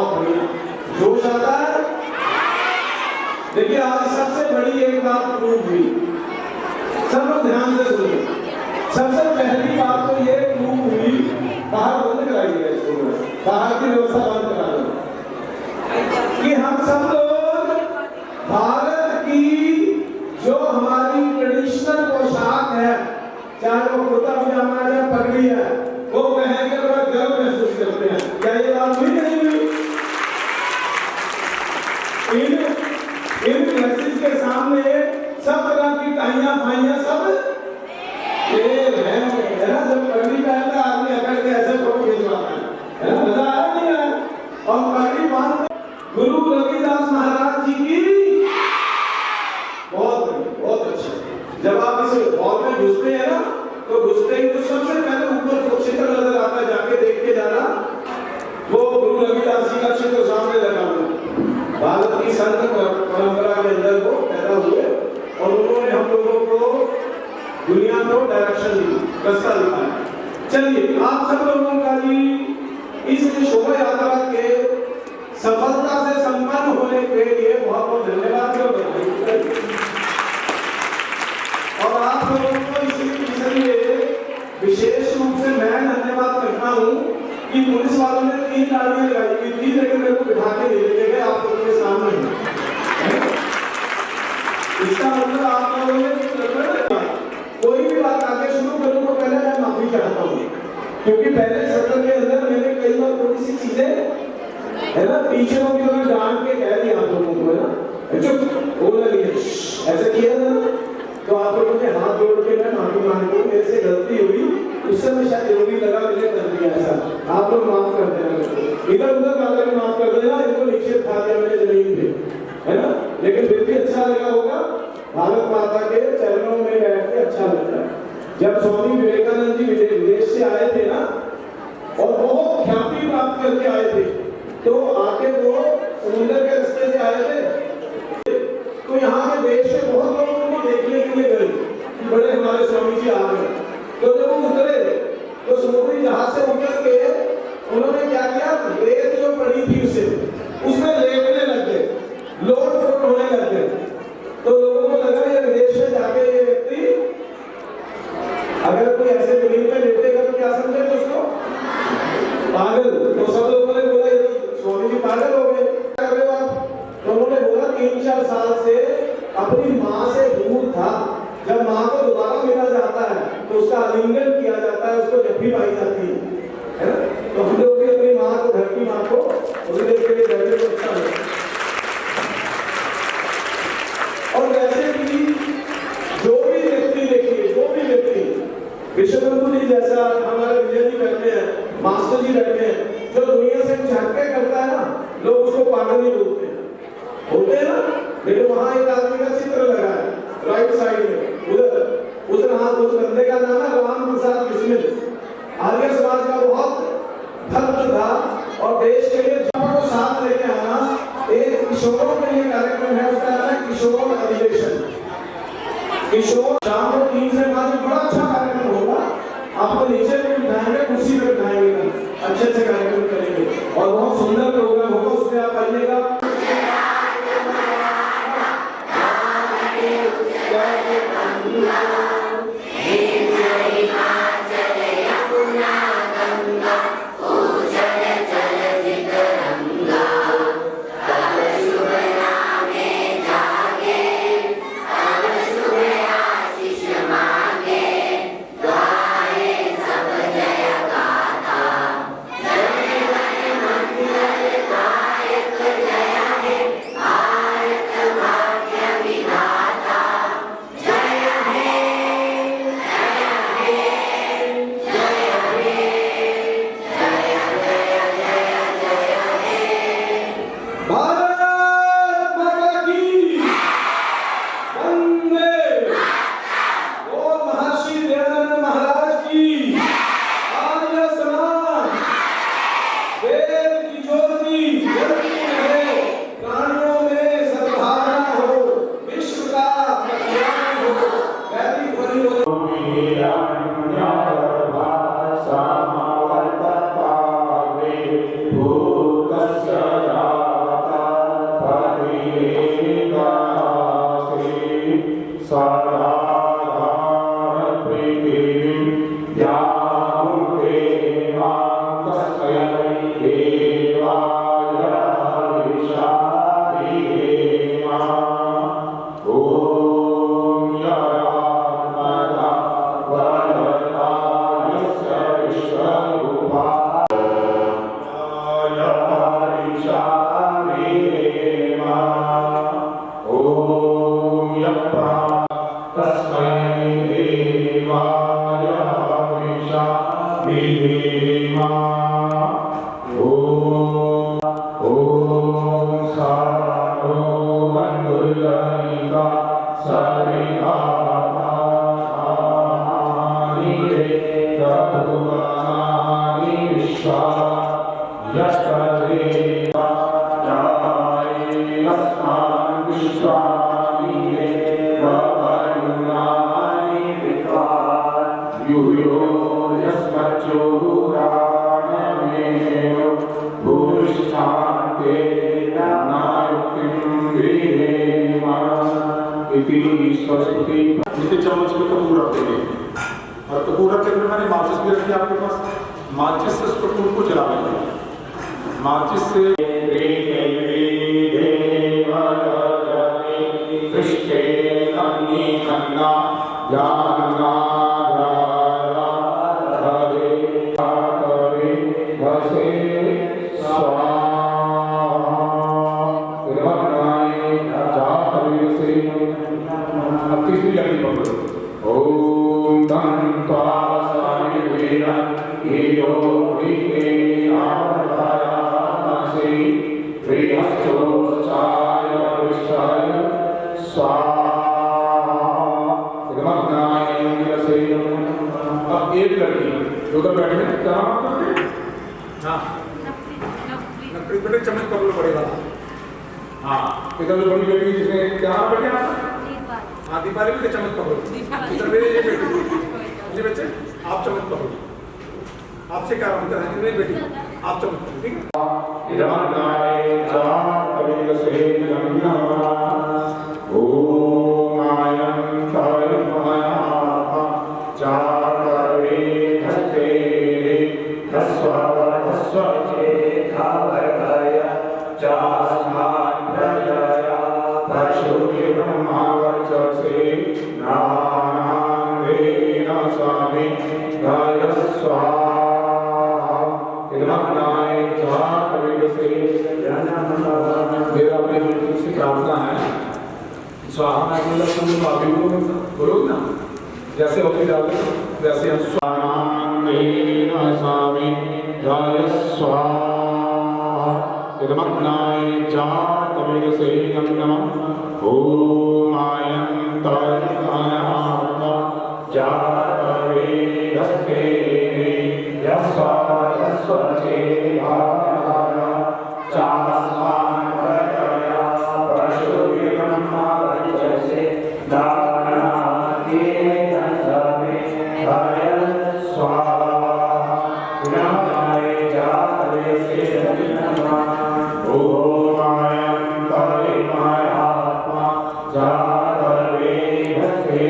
बहुत बढ़िया जोश आता है। देखिए आज सबसे बड़ी एक बात प्रूव हुई, सब लोग ध्यान से सुनिए। सबसे पहली बात तो ये प्रूव हुई, बाहर बंद कराइए इसको, बाहर की व्यवस्था बंद करा दो, कि हम सब लोग भारत की जो हमारी ट्रेडिशनल पोशाक है, चाहे वो कुर्ता पजामा है, पगड़ी है, वो पहन कर बड़ा गर्व महसूस करते हैं। क्या ये बात हुई नहीं हुई? इन ड्रेसेस के सामने सब तरह की टाइयां फाइयां सब खेल है ना। जब पगड़ी पहनता आदमी अकड़ के ऐसे फोटो खिंचवाता है ना, मजा आया नहीं आया? और पगड़ी बांध गुरु रविदास महाराज जी की बहुत अच्छा। जब आप इस हॉल में घुसते हैं ना, तो घुसते ही तो सबसे पहले ऊपर चित्र नजर आता है, जाके देख के जाना, वो गुरु रविदास जी का चित्र सामने लगा हुआ। भारत की संत परंपरा के अंदर वो पैदा हुए और उन्होंने हम लोगों को दुनिया को डायरेक्शन दी, रास्ता दिखाया। चलिए आप सब लोगों का भी इस शोभा यात्रा के सफलता से संपन्न होने के लिए बहुत बहुत धन्यवाद। और आप लोगों को इसलिए विशेष रूप से मैं धन्यवाद करता हूँ कि पुलिस वालों ने 3 गाड़ियां लगाई हुई थी, लेकिन मेरे को बिठा के ले गए आप लोगों के सामने। इसका मतलब आप लोगों ने कोई भी बात आगे शुरू करूँ तो पहले मैं माफी चाहता हूँ, क्योंकि पहले सत्र के अंदर मैंने कई बार थोड़ी सी चीजें है ना टीचरों की तरह डांट के कह दिया आप लोगों को, है ना, चुप बोलना नहीं है, ऐसा किया था। तो आप लोगों के हाथ जोड़ के मैं माफी मांगता हूँ, मेरे से गलती हुई, उस समय शायद जरूरी लगा मैंने कर दिया ऐसा, आप लोग माफ कर देना। इधर उधर वाले भी माफ कर देना, इनको नीचे खा दिया मैंने जमीन पे, है ना, लेकिन फिर भी अच्छा लगा होगा। भारत माता के चरणों में बैठ के अच्छा लगता है। जब स्वामी विवेकानंद जी विदेश से आए थे ना, और बहुत ख्याति प्राप्त करके आए थे, तो आके वो समुद्र के रास्ते से आए थे, तो यहाँ के देश से बहुत लोगों को देखने के लिए गए, बड़े हमारे स्वामी जी आ गए। तो जब वो उतरे तो समुद्री जहाज से उतर के उन्होंने क्या किया, रेत जो पड़ी थी उसमें लेटने लग गए, लोट पोट होने लग गए। तो लोगों को लगा ये विदेश में जाके ये व्यक्ति अगर कोई ऐसे जमीन पे लेटेगा तो क्या समझेंगे उसको, पागल। तो सब लोगों ने बोला स्वामी जी पागल हो गए, क्या कर रहे हो आप? तो उन्होंने बोला 3-4 साल से अपनी माँ से दूर था, जब माँ को दोबारा मिला जाता है तो उसका आलिंगन किया जाता है, उसको जब भी पाई जाती है ना। तो हम लोग भी अपनी माँ को, घर की माँ को उसी देश के लिए बैठे तो अच्छा है। और वैसे भी जो भी व्यक्ति देखिए, जो भी व्यक्ति विश्वबंधु जी जैसा हमारे विजय जी बैठे हैं, मास्टर जी बैठे हैं, जो दुनिया से झटके करता है ना, लोग उसको पागल नहीं बोलते होते हैं ना। लेकिन वहां एक आदमी का चित्र लगा है राइट साइड में, उधर हाथ, उस बंदे का नाम है राम प्रसाद बिस्मिल। आर्य समाज का बहुत भक्त था और देश के लिए जब को साथ लेके आना। एक किशोरों के लिए कार्यक्रम है, उसका नाम है किशोर अधिवेशन। किशोर शाम को 3 से 5 बड़ा अच्छा कार्यक्रम होगा, आपको नीचे में बिठाएंगे, कुर्सी पे बिठाएंगे, अच्छे से कार्यक्रम करेंगे और बहुत सुंदर प्रोग्राम होगा, उसमें आप आइएगा। भूतस्य शांते नायुक्तिं वेदेम इति सरस्वती। जितने चम्मच में कपूर रख देंगे और कपूर रखते हुए मैंने माचिस भी रखी आपके पास, माचिस से उस कपूर को जला लेंगे। माचिस से एक लड़की जो उधर बैठे हैं क्या नाम करते हैं? हाँ नकली बेटे चम्मच पकड़ पड़ेगा। हाँ इधर जो बड़ी बेटी जिसने क्या नाम बैठे आप? हाँ दीपाली बेटे चम्मच पकड़ो। इधर ये बेटी जी बच्चे आप चम्मच पकड़ो। आपसे क्या नाम है? नहीं बेटी आप चम्मच पकड़ो ठीक है। बोलो ना जैसे होती डालते वैसे हम स्वामी गाय स्वाहा इदमग्नाय जातवेद सेयं नमः ओम आयंताय आत्मा जातवेदस्ते यस्वाचे भाया चास्मान प्रजया पशुविब्रह्मा वचसे दानादि दशमे गाय स्वाहा इदमग्नाय जातवेद सेयं नमः ओम आयंताय आत्मा जातवेदस्ते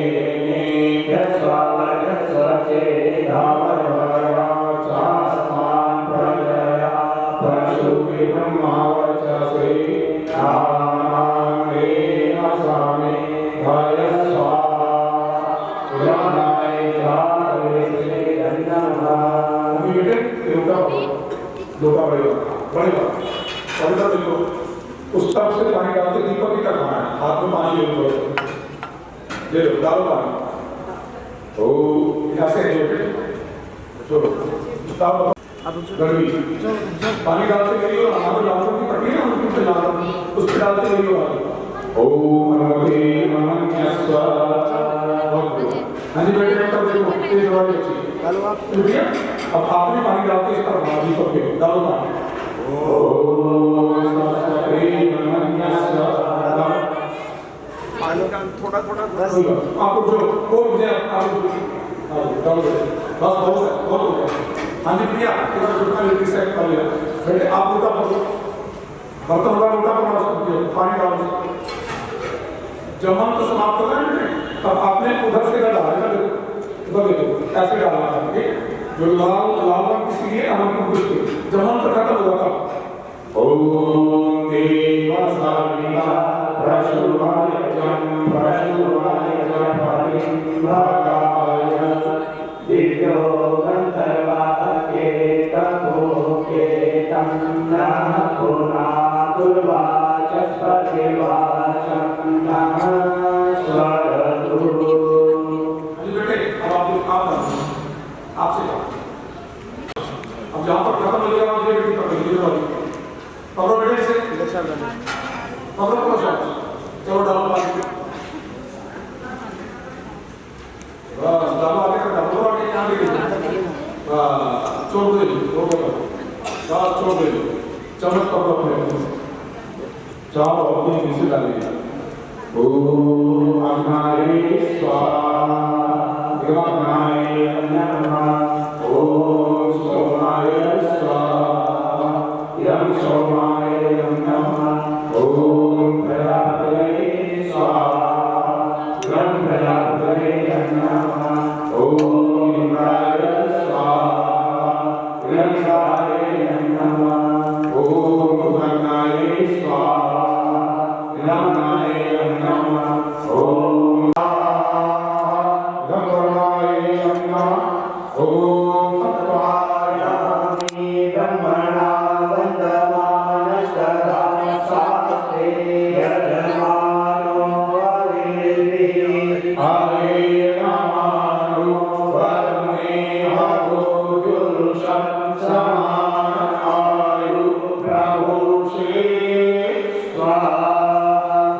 यस्वाचे भाया चास्मान प्रजया पशुविब्रह्मा वचसे लोटा बढ़ेगा देखो उस तरफ से पानी डालते दीपक ही का खाना है हाथ में पानी ले लो डालो पानी तो ऐसे चलो गर्मी पानी डालते गई और हाथ में डालते की पटनी है उस पर डालते गई ओम नमः नमः हाँ जी बेटे तब देखो तेज आवाज अच्छी डालो आप अब आपने पानी डालते इस पर भाजी को फिर डालो पानी ओम सरस्वती नमः पानी का थोड़ा थोड़ा आप जो वो मुझे आप डालो बस बहुत है बहुत हो गया हाँ जी प्रिया इधर जुड़ना लेती सेट कर लिया बेटे आप लोटा पकड़ो बर्तन वाला लोटा पकड़ो पानी डालो जब हम तो समाप्त कर रहे हैं तब आपने उधर से इधर डाला उधर देखो ऐसे डालना है ठीक जो लाल लाल रंग किसी लिए अमन को कुछ जब हम तक हुआ था ओम देवसाविता प्रशुभाय जम परिम्भगाय दिव्यो गंधर्वाके तपोके तन्ना पुना दुर्वाचस्पति वाचन्नः स्वरतु आपसे अब जहाँ पर खत्म हो जाएगा मुझे बेटी पकड़ो बेटे से पकड़ो चलो डालो पानी बस डालो आगे का डालो आगे यहाँ भी छोड़ दे बस छोड़ दे चम्मच पकड़ो चाहो अपनी नीचे डालिए ओम अग्नाय स्वाहा देवाग्नाय नमः ओम सोमाय स्वाहा इदं सोमाय नमः। ओम प्रजापतये स्वाहा। ओम प्रजापतये नमः। ओम इंद्राय स्वाहा। इंद्राय नमः। ओम गणाय स्वाहा। गणाय नमः। ओम गणाय नमः। ओम सत्वाय ब्रह्मणा वन्दमान सदा शास्त्रे यजमानो हरिर्भिः हरे नमो वर्णे हरो जुषं समानायु प्रभु श्री स्वाहा।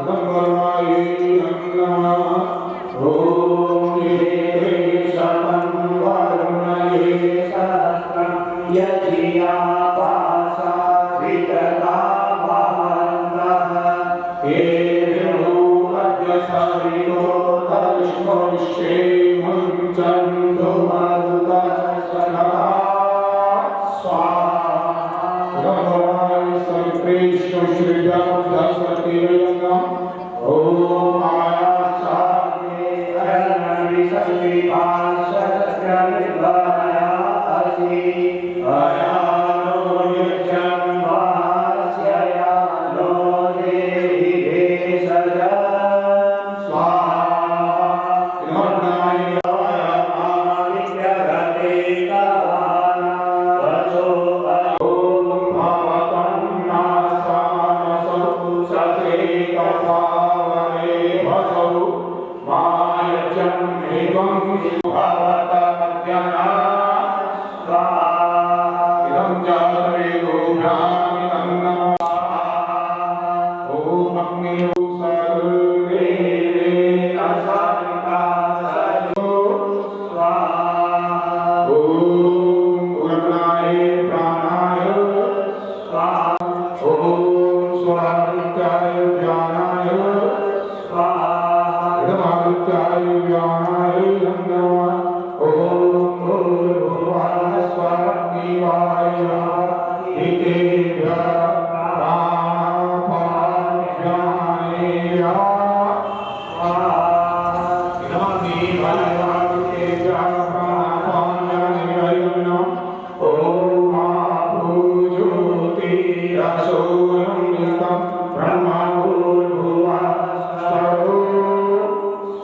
गंगराय नमः। ओम शतं वरुणये सहस्रं यजिया पासा विदता महन्तः हे अद्य सवितो तस्मोष्ये मुञ्चन्तु मरुतस्वनः स्वाहा। गंगराय सर्वेषु श्रीजगद्दशरथिर्यज्ञम्। ओम माया सागे अरण्य सविपाशस्त्रनिर्भया असि अयानो यज्ञं वास्यया नो देहि भेषजं स्वाहा। गणाय आदित्यगते कवाना वचो ओम भवतं नासानसौ सचेतसावरे भसौ मायजं एवं भवतमद्यना स्वाहा। इदं जातवेदोभ्यामिदं नमः। ओम अग्नियो सर्वे असंका सजो स्वाहा। ओम गणाय प्राणाय स्वाहा। ओम स्वाहाय ज्ञानाय स्वाहा। इदमादित्याय ज्ञानाय नमः। ओम भूर्भुवः स्वः इतेभ्यः प्राणापानज्ञानेय स्वाहा। इदमग्नि भगवान्तेभ्यः प्राणापानज्ञानेय नमः। ओम आपूज्योतिरसोऽयं ब्रह्मा भूर्भुवः स्वः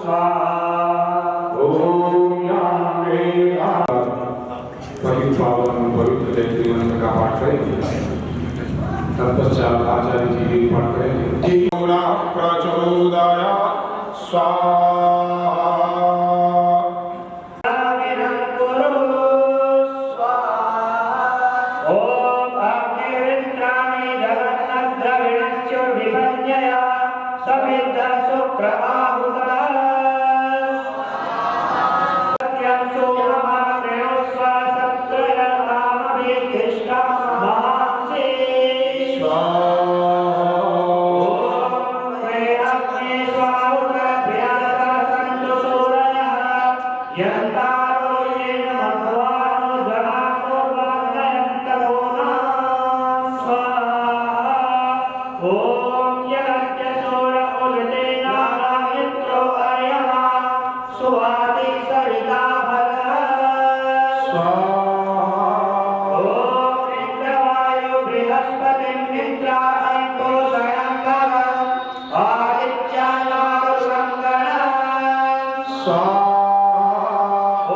स्वाहा। ओम यं वेदा पवित्र पावन पवित्र जयंती मंत्र का पाठ करेंगे। तत्पश्चात आचार्य जी भी पाठ करेंगे। पूरा प्रचोदयात् स्वाहा। ओम अग्निरिन्द्राणि जगन्नद्रविणस्योर्विभञ्जया समिद्ध शुक्र आहुतः सत्यं सोममाप्रेणुस्व सत्रयतामभिष्टा महांसि स्वाहा। ओम ह्रे अग्ने स्वाहुतभ्यः सन्तु सूरयः यन्तारो येन भगवानो जनातो वाङ्गयन्तवोना स्वाहा। ओम यज्ञ सूर उदते नारायणो अर्यः सुवाति सरिता भगः स्वाहा। ओम इंद्रवायु बृहस्पतिं मित्राणि पोषयन्तः आदित्यानावसङ्गणः स्वाहा।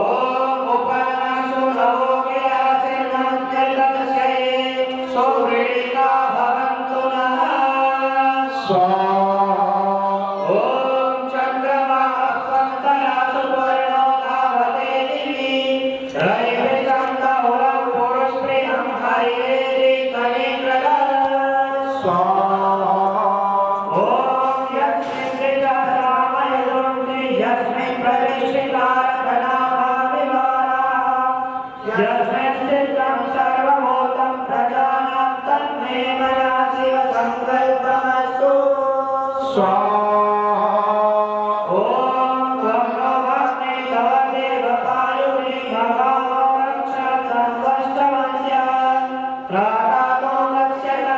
ओम उपनसु नवोगिरासिन्नमध्यतस्यै सौवृणिका भवन्तु नः स्वाहा। ओम चन्द्रमा स्वन्तरा सुवर्णो धावते दिवि रविसङ्गहुलं पुरुषप्रियं हरिवेदि कनिक्रदः स्वाहा। ओम यस्मिन् द्विजसामयदुर्नि यस्मिन् प्रवेशिकारधनाभाविवाराः यस्मिन् सिद्धं सर्वभूतं प्रजानां तन्मे मया शिव सङ्कल्पमस्तु स्वाहा। ओम ब्रह्मो भस्मे तव देवपायुनि भगावो रक्षतं वष्टमन्य प्राणातो लक्ष्यत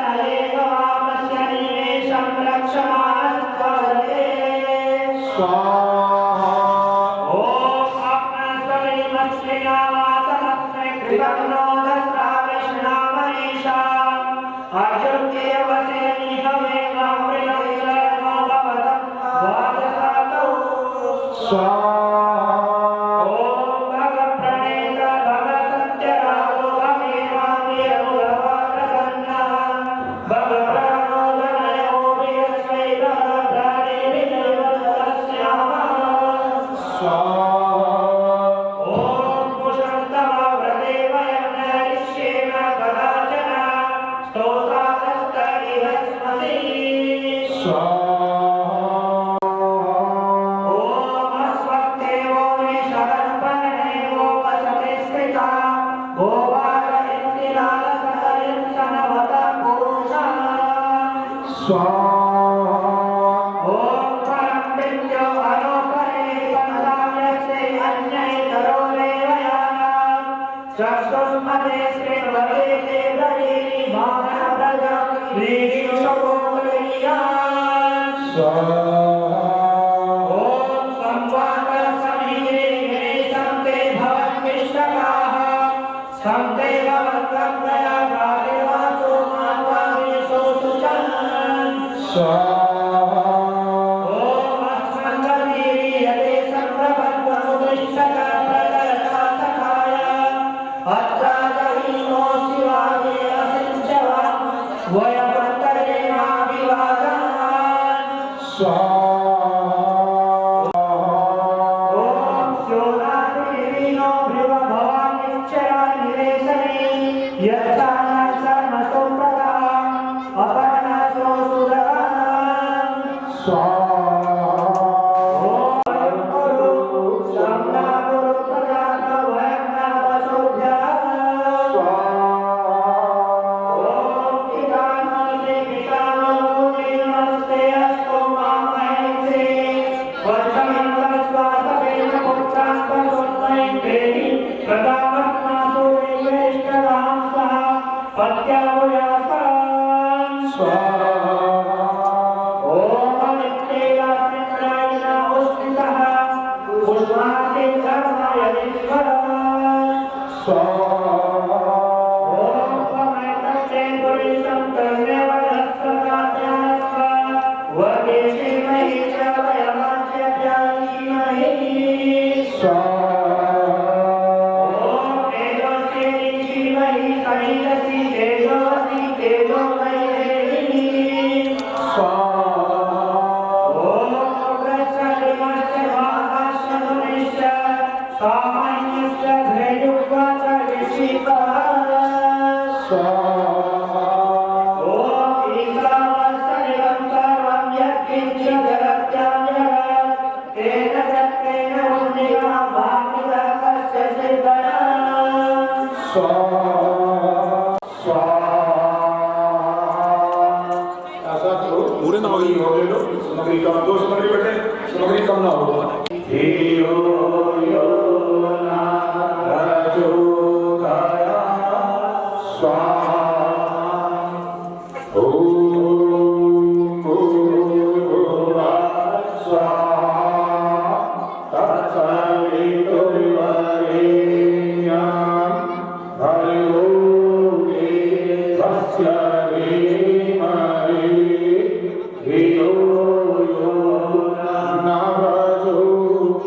पूरे ना होगी हो ले लो सामग्री कम दो सामग्री बैठे सामग्री कम ना हो धियो यो न प्रचोदयात् स्वाहा ओम भूर्भुवः स्वाहा तत्सवितुर्वरेण्यं भर्गो देवस्य धीमहि धियो यो न प्रचोदयात्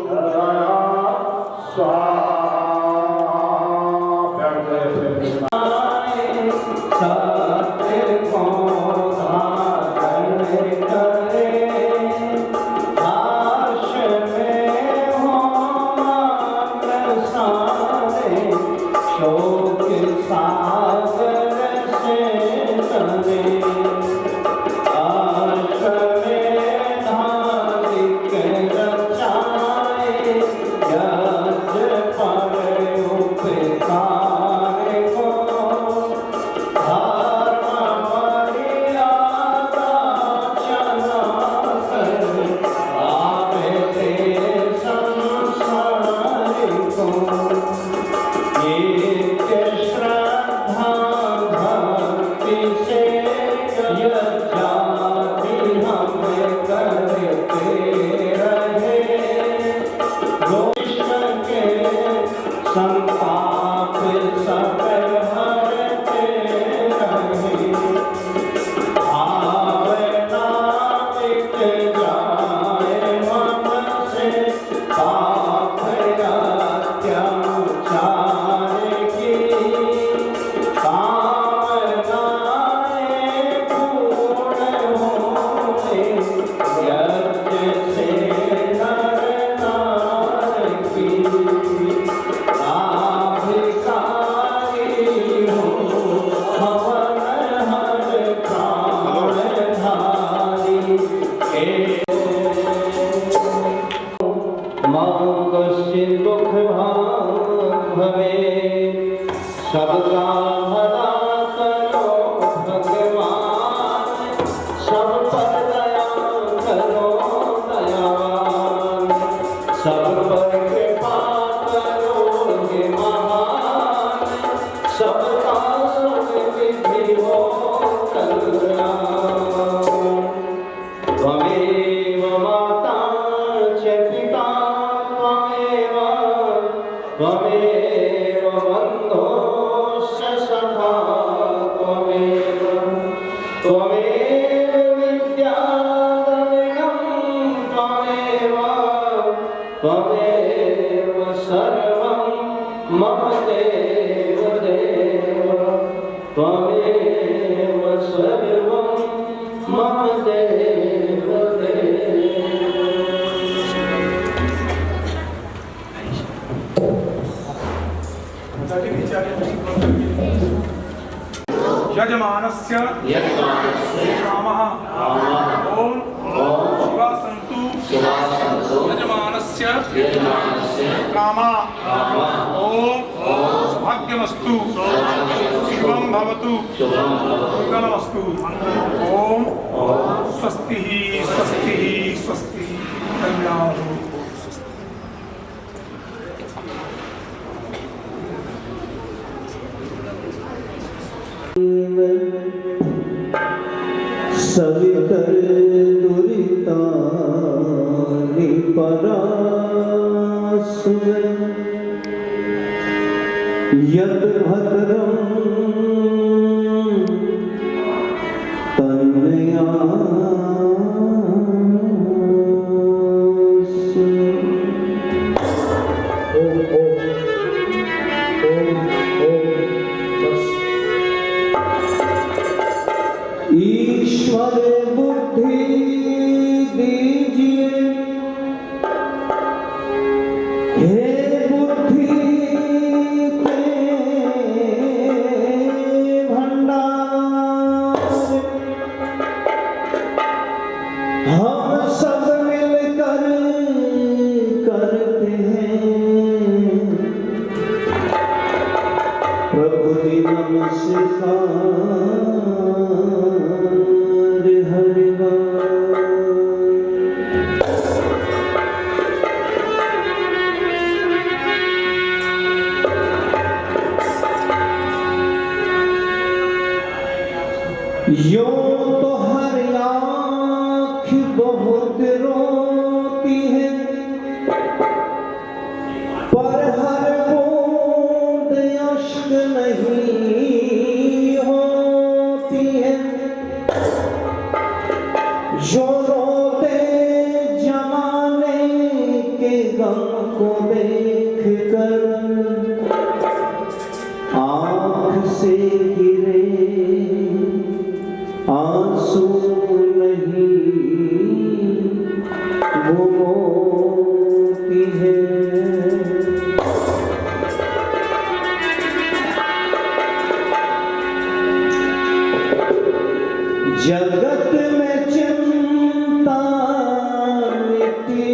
विद्याद्रविणं त्वमेव सर्वं मम देव देव त्वमेव सर्वं मम देव देव। यजमानस्य कामः ओम शिवासन्तु यजमानस्य कामा ओम सौभाग्यमस्तु शिवं भवतु मंगलमस्तु ओम स्वस्ति स्वस्ति स्वस्ति कल्याणो सवितर दुरितानि परासुर यद भद्रं तन्यासु। ओम ओम ईश्वर बुद्धि दीजिए हे बुद्धि के भंडार। हम सब मिलकर करते हैं प्रभु जी नमस्कार। यो तो हर आँख बहुत रोती है पर हर बूंद अश्क नहीं होती है। जो रोते जमाने के गम को देख कर आँख से गिरे आंसू नहीं वो मोती है। जगत में चिंता मिटी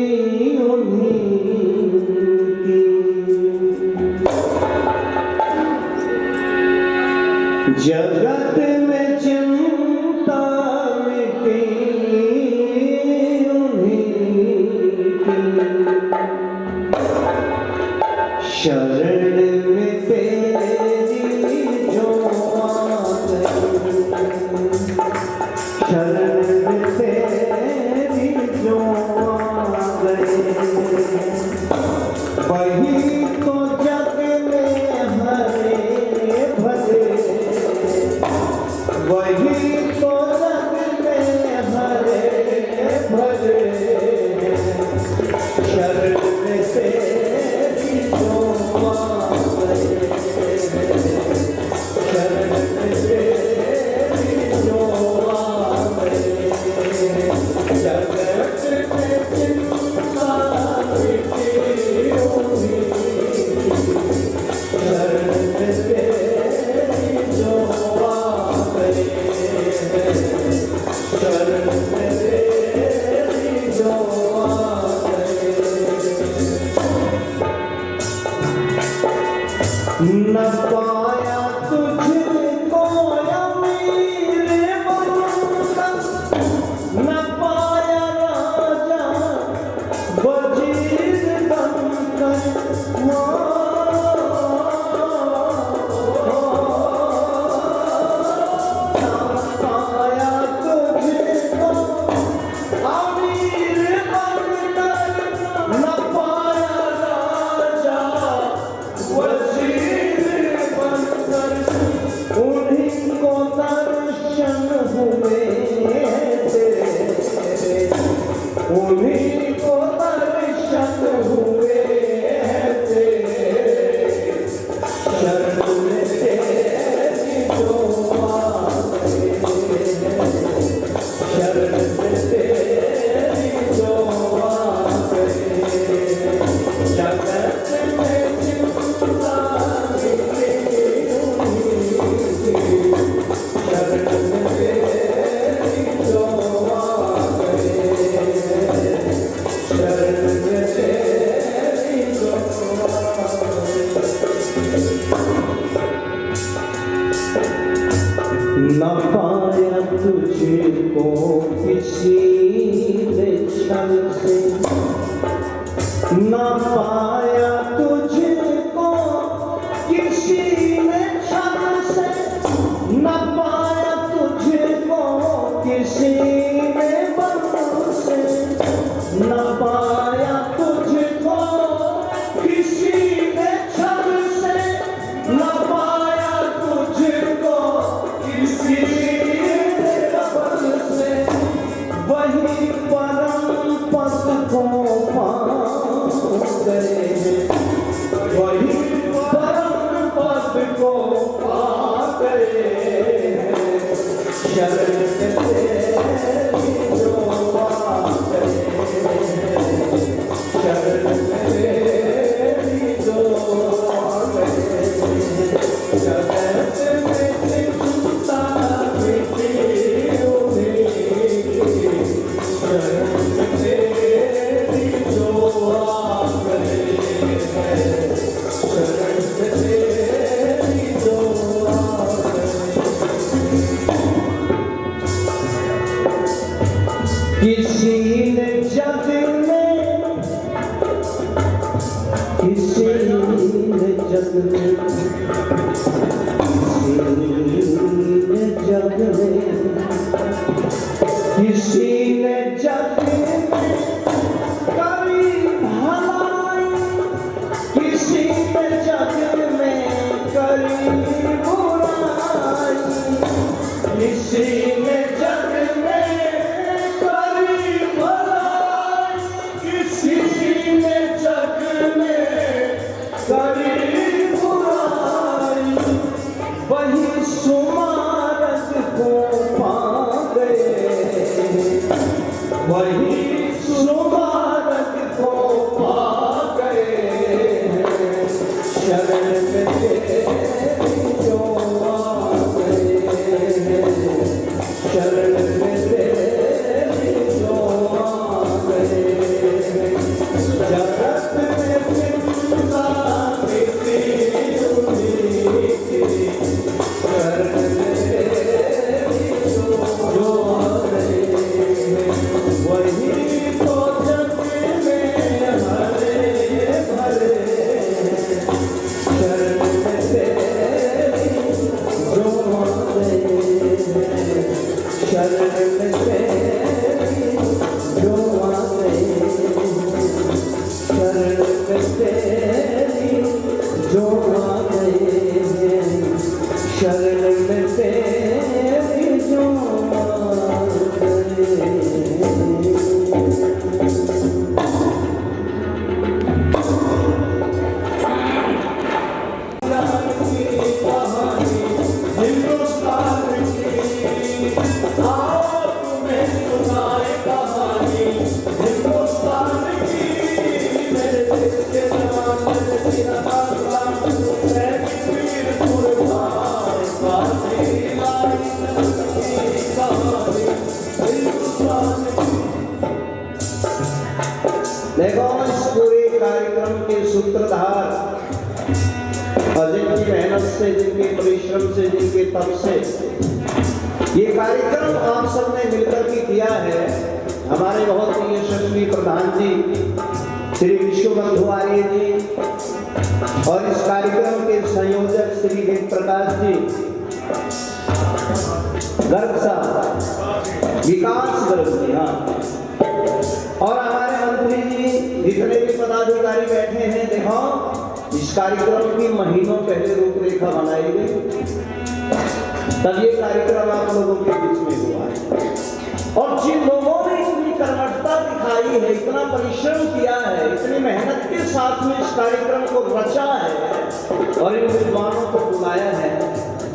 उन्हीं की जगत में चिंता मिटी उन्हीं की। शरण में तेरी जो आ गई शरण में तेरी जो आ गई वही तो जग में हरे भरे वही तो जग में हरे भरे। शरण में तेरी जो आ गई शरण में तेरी जो आ गई जगत में चिंता मिटी हुई तुझको किसी ने छल से न पाया, तुझको किसी ने छल से न पाया, तुझको किसी ने बल से न पाया, तुझको किसी ने छल से न पाया, तुझको किसी ने बल से वही परम पद को पा गए हैं, वही परम पद को पा गए हैं। शरण तेरी जो आ गए हैं, शरण तेरी जो आ गए हैं, जगत में चिंता मिटी उन्हीं की, शरण तेरी जो आ गए हैं, शरण तेरी जो आ गए हैं। किसी ने जग में, किसी ने जग में, किसी ने जग में, किसी ने जग में करी भलाई, किसी ने जग में करी बुराई, किसी ने जग में करी भलाई, किसी ने जग में करी बुराई, वही सुमारक को पा गए, वही सुमारक को पा गए हैं। शरण में तेरी जो आ गए हैं, शरण में तेरी जो आ गए हैं, जगत में चिंता मिटी उन्हीं की, शरण में तेरी जो आ गए हैं, वही तो जग में हरे भरे हैं। शरण में तेरी जो आ गए हैं, शरण में तेरी जो आ गए हैं, शरण में तेरी जो आ गए हैं, शरण में तेरी जो आ गए हैं। हिंदुस्तान की आओ तुम्हें सुनाए कहानी, हिंदुस्तान की मेरे देश के जवान, मेरे तिरंगा गुलाम, वीर कुर्बान, फांसी लाई की कहानी, हिंदुस्तान की। देखो इस पूरे कार्यक्रम के सूत्रधार और जिनकी मेहनत से, जिनके परिश्रम से, जिनके तप से ये कार्यक्रम आप सबने मिलकर के किया है। हमारे बहुत ही यशस्वी प्रधान जी श्री विश्वबंधु आर्य जी और इस कार्यक्रम के संयोजक श्री वेद प्रकाश जी, गर्ग साहब, विकास गर्ग जी, हाँ, और हमारे मंत्री जी, जितने भी पदाधिकारी बैठे हैं। देखो इस कार्यक्रम की महीनों पहले रूपरेखा बनाई गई, तब ये कार्यक्रम आप लोगों के बीच में हुआ है। और जिन लोगों ने इतनी कर्मठता दिखाई है, इतना परिश्रम किया है, इतनी मेहनत के साथ में इस कार्यक्रम को रचा है और इन विद्वानों को बुलाया है,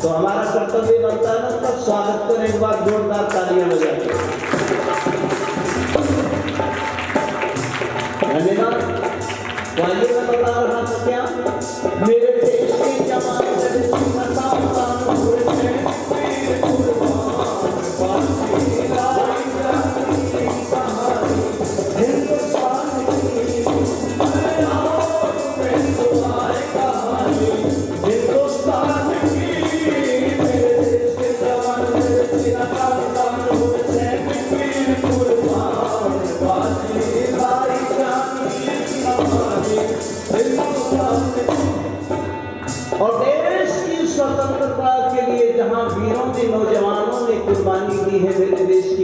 तो हमारा कर्तव्य बनता है ना, तब स्वागत करें, एक बार जोरदार तालियां बजाएं। धन्यवाद। तो आइए मैं बता रहा था क्या, मेरे देश के जवान मेरे सिंहतान हुए थे, वीर कुर्बान, फांसी लाई की कहानी, हिंदुस्तान की आओ तुम्हें सुनाए कहानी, हिंदुस्तान की मेरे देश के जवान, मेरे सिंहतान हुए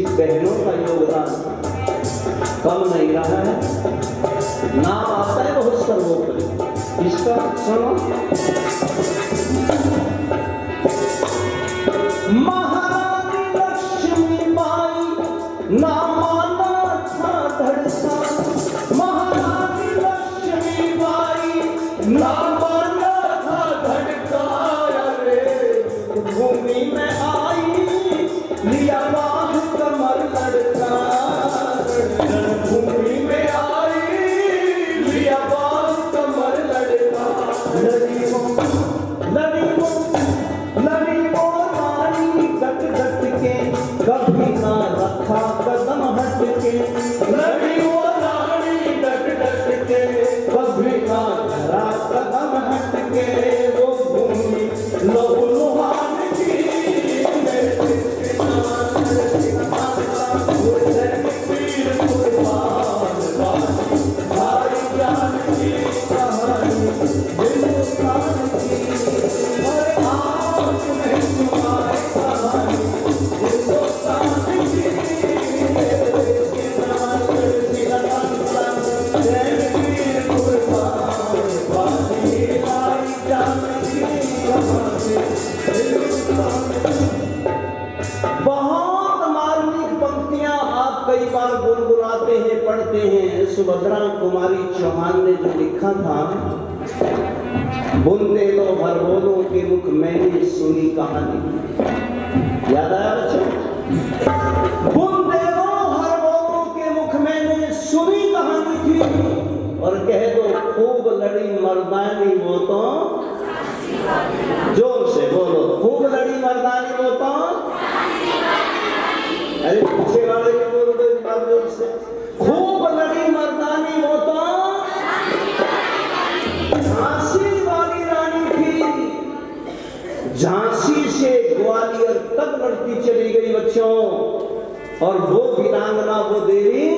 बहनों का योगदान कम नहीं रहा है। नाम आता है बहुत सर्वोपरि इसका। सुनो, महारानी लक्ष्मीबाई नाम आना था धड़सा, महारानी लक्ष्मीबाई नाम आना था धड़का रे, भूमि में आई लिया बाघ कमर लड़का, भूमि में आई लिया बाघ कमर लड़का, लड़ी वो रानी डट डट के कभी ना रखा कदम हट के, लड़ी वो रानी डट डट के कभी ना धरा कदम हट के, वो भूमि लहू लुहान की भाई जान की कहानी हिंदुस्तान की, अरे आप में तुम्हारी कहानी हिंदुस्तान की, मेरे देश के नाम जय वीर कुर्बान भाई जान की कहानी हिंदुस्तान की। बहुत मार्मिक पंक्तियां आप कई बार गुनगुनाते हैं, पढ़ते हैं। सुभद्रा कुमारी चौहान ने जो लिखा था, बुनते दो हर बोलों के मुख मैंने सुनी कहानी, याद आया बच्चों? बुनते दो हर बोलों के मुख मैंने सुनी कहानी थी, और कह दो खूब लड़ी मर्दानी वो तो, जोर से बोलो, खूब लड़ी मर्दानी वो तो, अरे पीछे वाले के बोल दो इस बार जोर से, खूब लड़ी मर्दानी वो तो झांसी वाली रानी थी। झांसी से ग्वालियर तक लड़ती चली गई बच्चों, और वो वीरांगना वो देवी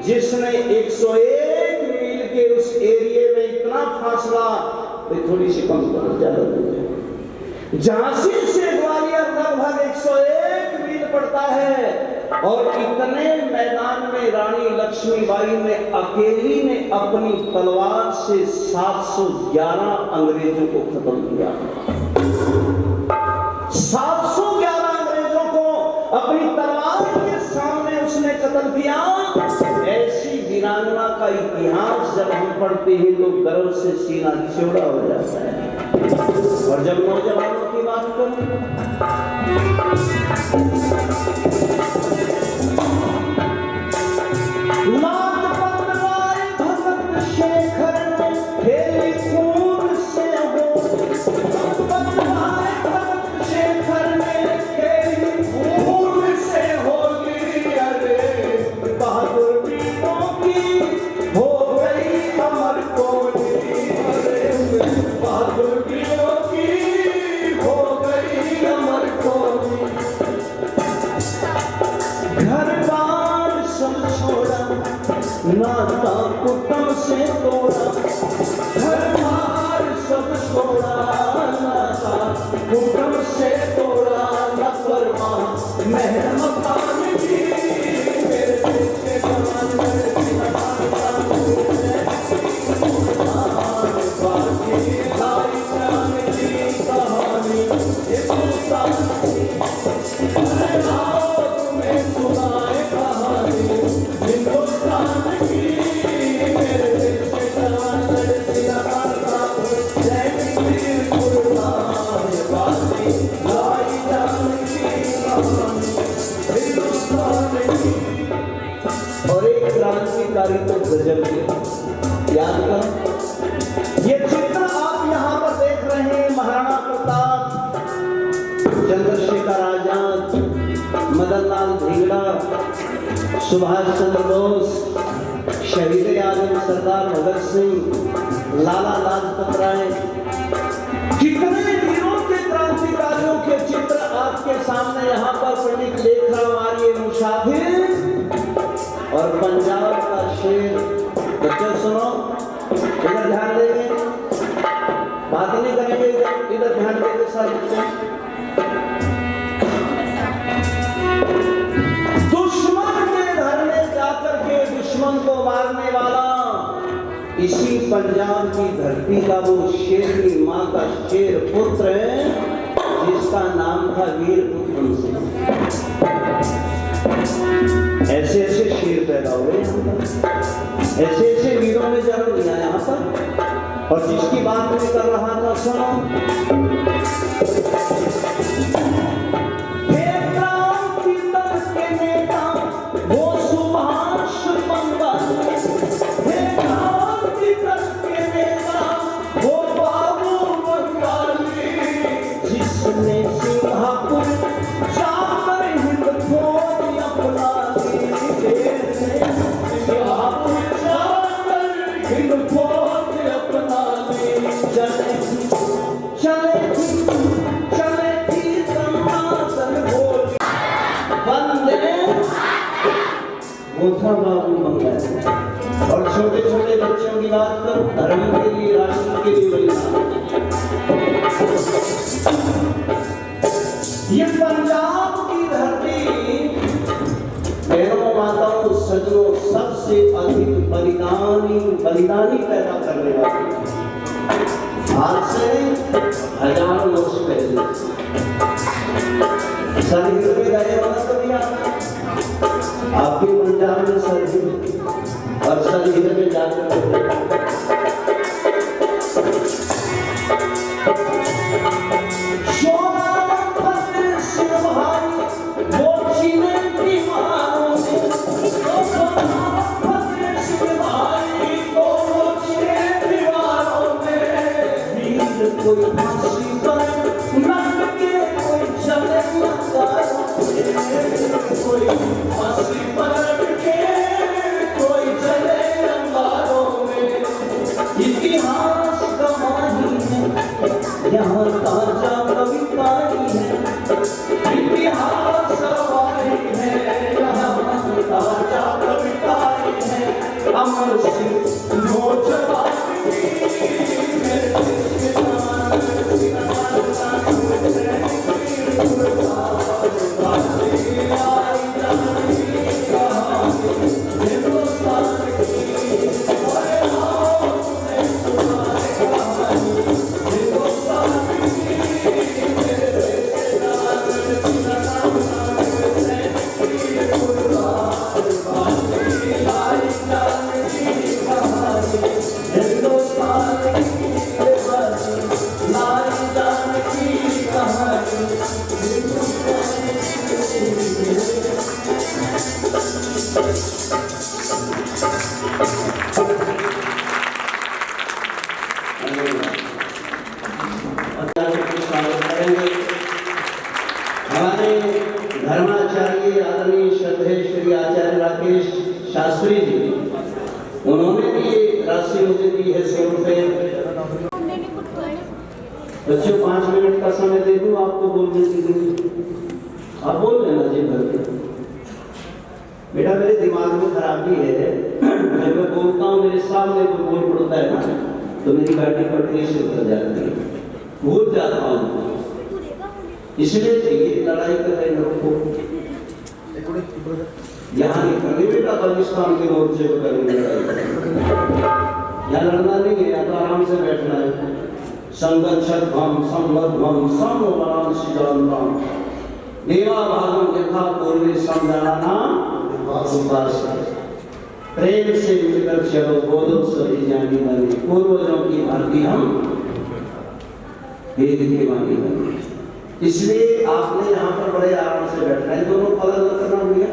जिसने 101 मील के उस एरिया में इतना फासला, थोड़ी सी कम करो, ज्यादा हो जाए, झांसी से ग्वालियर लगभग 101 मील पड़ता है, और इतने मैदान में रानी लक्ष्मीबाई ने अकेली ने अपनी तलवार से 711 अंग्रेजों को खत्म किया। 711 अंग्रेजों को अपनी तलवार के सामने उसने कत्ल किया। ऐसी वीरांगना का इतिहास जब हम पढ़ते हैं तो गर्व से सीना चौड़ा हो जाता है। और जब नौजवानों की बात करें, लाजपत राय भगत शेखर ने खेली खून से हो, लाजपत राय भगत शेखर ने खेली खून से होली, अरे बहादुर वीरों की हो गई अमर कोनी, अरे बहादुर वीरों की हो गई अमर कोनी। घर बार सब छोड़ा, नाता कुटुंब से तोड़ा, घर बार सब छोड़ा, नाता कुटुंब से तोड़ा, न परवाह महल मकान की, मेरे देश के जवान लड़की लगान बाकी भाई जान की कहानी हिंदुस्तान की, अरे आओ तुम्हें सुनाए कहानी हिंदुस्तान की, मेरे देश के जवान लड़की लगान जय वीर कुर्बान भाई जान की कहानी हिंदुस्तान की। और एक क्रांतिकारी तो गजब के, याद करो, ये चित्र आप यहाँ पर देख रहे हैं, महाराणा प्रताप, चंद्रशेखर आजाद, मदन लाल धिंगड़ा, सुभाष चंद्र बोस, शहीद आजम सरदार भगत सिंह, लाला लाजपत राय, कितने वीरों के क्रांतिकारियों के चित्र आपके सामने यहाँ पर पंडित देख रहा, हमारी मुसाफिर और पंजाब का शेर। बच्चों सुनो, इधर ध्यान देंगे, बात नहीं करेंगे, इधर ध्यान देंगे सर बच्चे। इसी पंजाब की धरती का वो शेर की माँ का शेर पुत्र है जिसका नाम था वीर पुत्र सिंह। ऐसे ऐसे शेर पैदा हुए यहाँ पर, ऐसे ऐसे वीरों में जन्म लिया यहाँ पर। और जिसकी बात मैं कर रहा था सुनो, और छोटे छोटे बच्चों की बात करो, धर्म के लिए, राष्ट्र के लिए बलिदान। ये पंजाब की धरती बहनों माताओं सजनों सबसे अधिक बलिदानी पैदा करने वाली। आज से हजारों वर्ष पहले सरहिंद में गए वाला कभी आपके पंजाब में सरहिंद और सरहिंद में जाकर इतिहास गवाही है, यहाँ ताजा कविताई है। इतिहास गवाही है, यहाँ ताजा कविताई है। अमर सिंह नौजवान हमारे धर्माचार्य आदरणीय श्रद्धेय श्री आचार्य राकेश शास्त्री जी, उन्होंने भी राशि मुझे दी है 100 रुपए। बच्चों 5 मिनट का समय दे दूं आपको बोलने के लिए, आप बोल लेना जी भर के। बेटा मेरे दिमाग में खराबी है, जब मैं बोलता हूँ मेरे सामने कोई बोल पड़ता है ना तो मेरी बैटरी पटरी से उतर जाती है, भूल जाता हूँ। इसलिए चाहिए लड़ाई कर रहे लोग को यहाँ नहीं करनी बेटा, बलिस्तान के मोर्चे पर करनी लड़ाई। यहाँ लड़ना नहीं है, यहाँ तो आराम से बैठना है। संगच्छध्वं संबद्धं समवरान शिजान्तां देवा भागं यथा पूर्वे समजानानां उपासना। प्रेम से मिलकर चलो बोलो सभी जानी बनी, पूर्वजों की भांति हम वेद के वाणी बने। इसलिए आपने यहाँ पर बड़े आराम से बैठना है, दोनों अलग अलग करना भैया।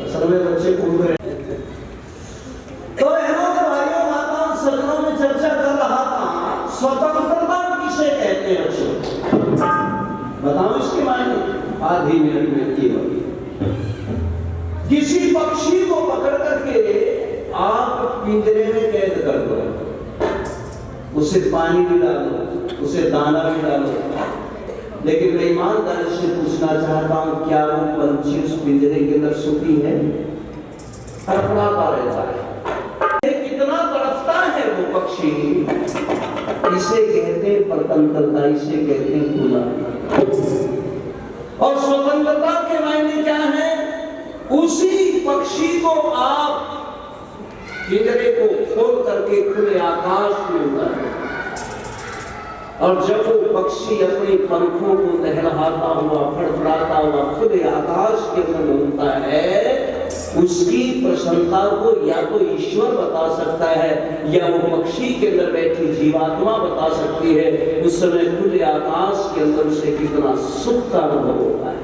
असल में बच्चे कूद रहे। तो भाइयों माताओं सदनों में चर्चा कर रहा था, स्वतंत्रता किसे कहते हैं बच्चों, बताओ इसके मायने। आधी मिनट में की होगी। किसी पक्षी को पकड़ करके आप पिंजरे में कैद कर दो, उसे पानी भी डालो, उसे दाना भी डालो, लेकिन मैं ईमानदारी से पूछना चाहता हूं, क्या वो पंछी उस पिंजरे के अंदर सुखी है? तड़पता रहता है, कितना तड़पता है वो पक्षी। इसे कहते हैं स्वतंत्रता, इसे कहते हैं खुला। और स्वतंत्रता के मायने क्या है? उसी पक्षी को आप पिंजरे को खोल करके खुले आकाश में उतारे, और जब वो पक्षी अपने पंखों को लहराता हुआ फड़फड़ाता हुआ खुले आकाश के अंदर उड़ता है, उसकी प्रसन्नता को या तो ईश्वर बता सकता है या वो पक्षी के अंदर बैठी जीवात्मा बता सकती है। उस समय खुले आकाश के अंदर उसे कितना सुख का अनुभव होता है।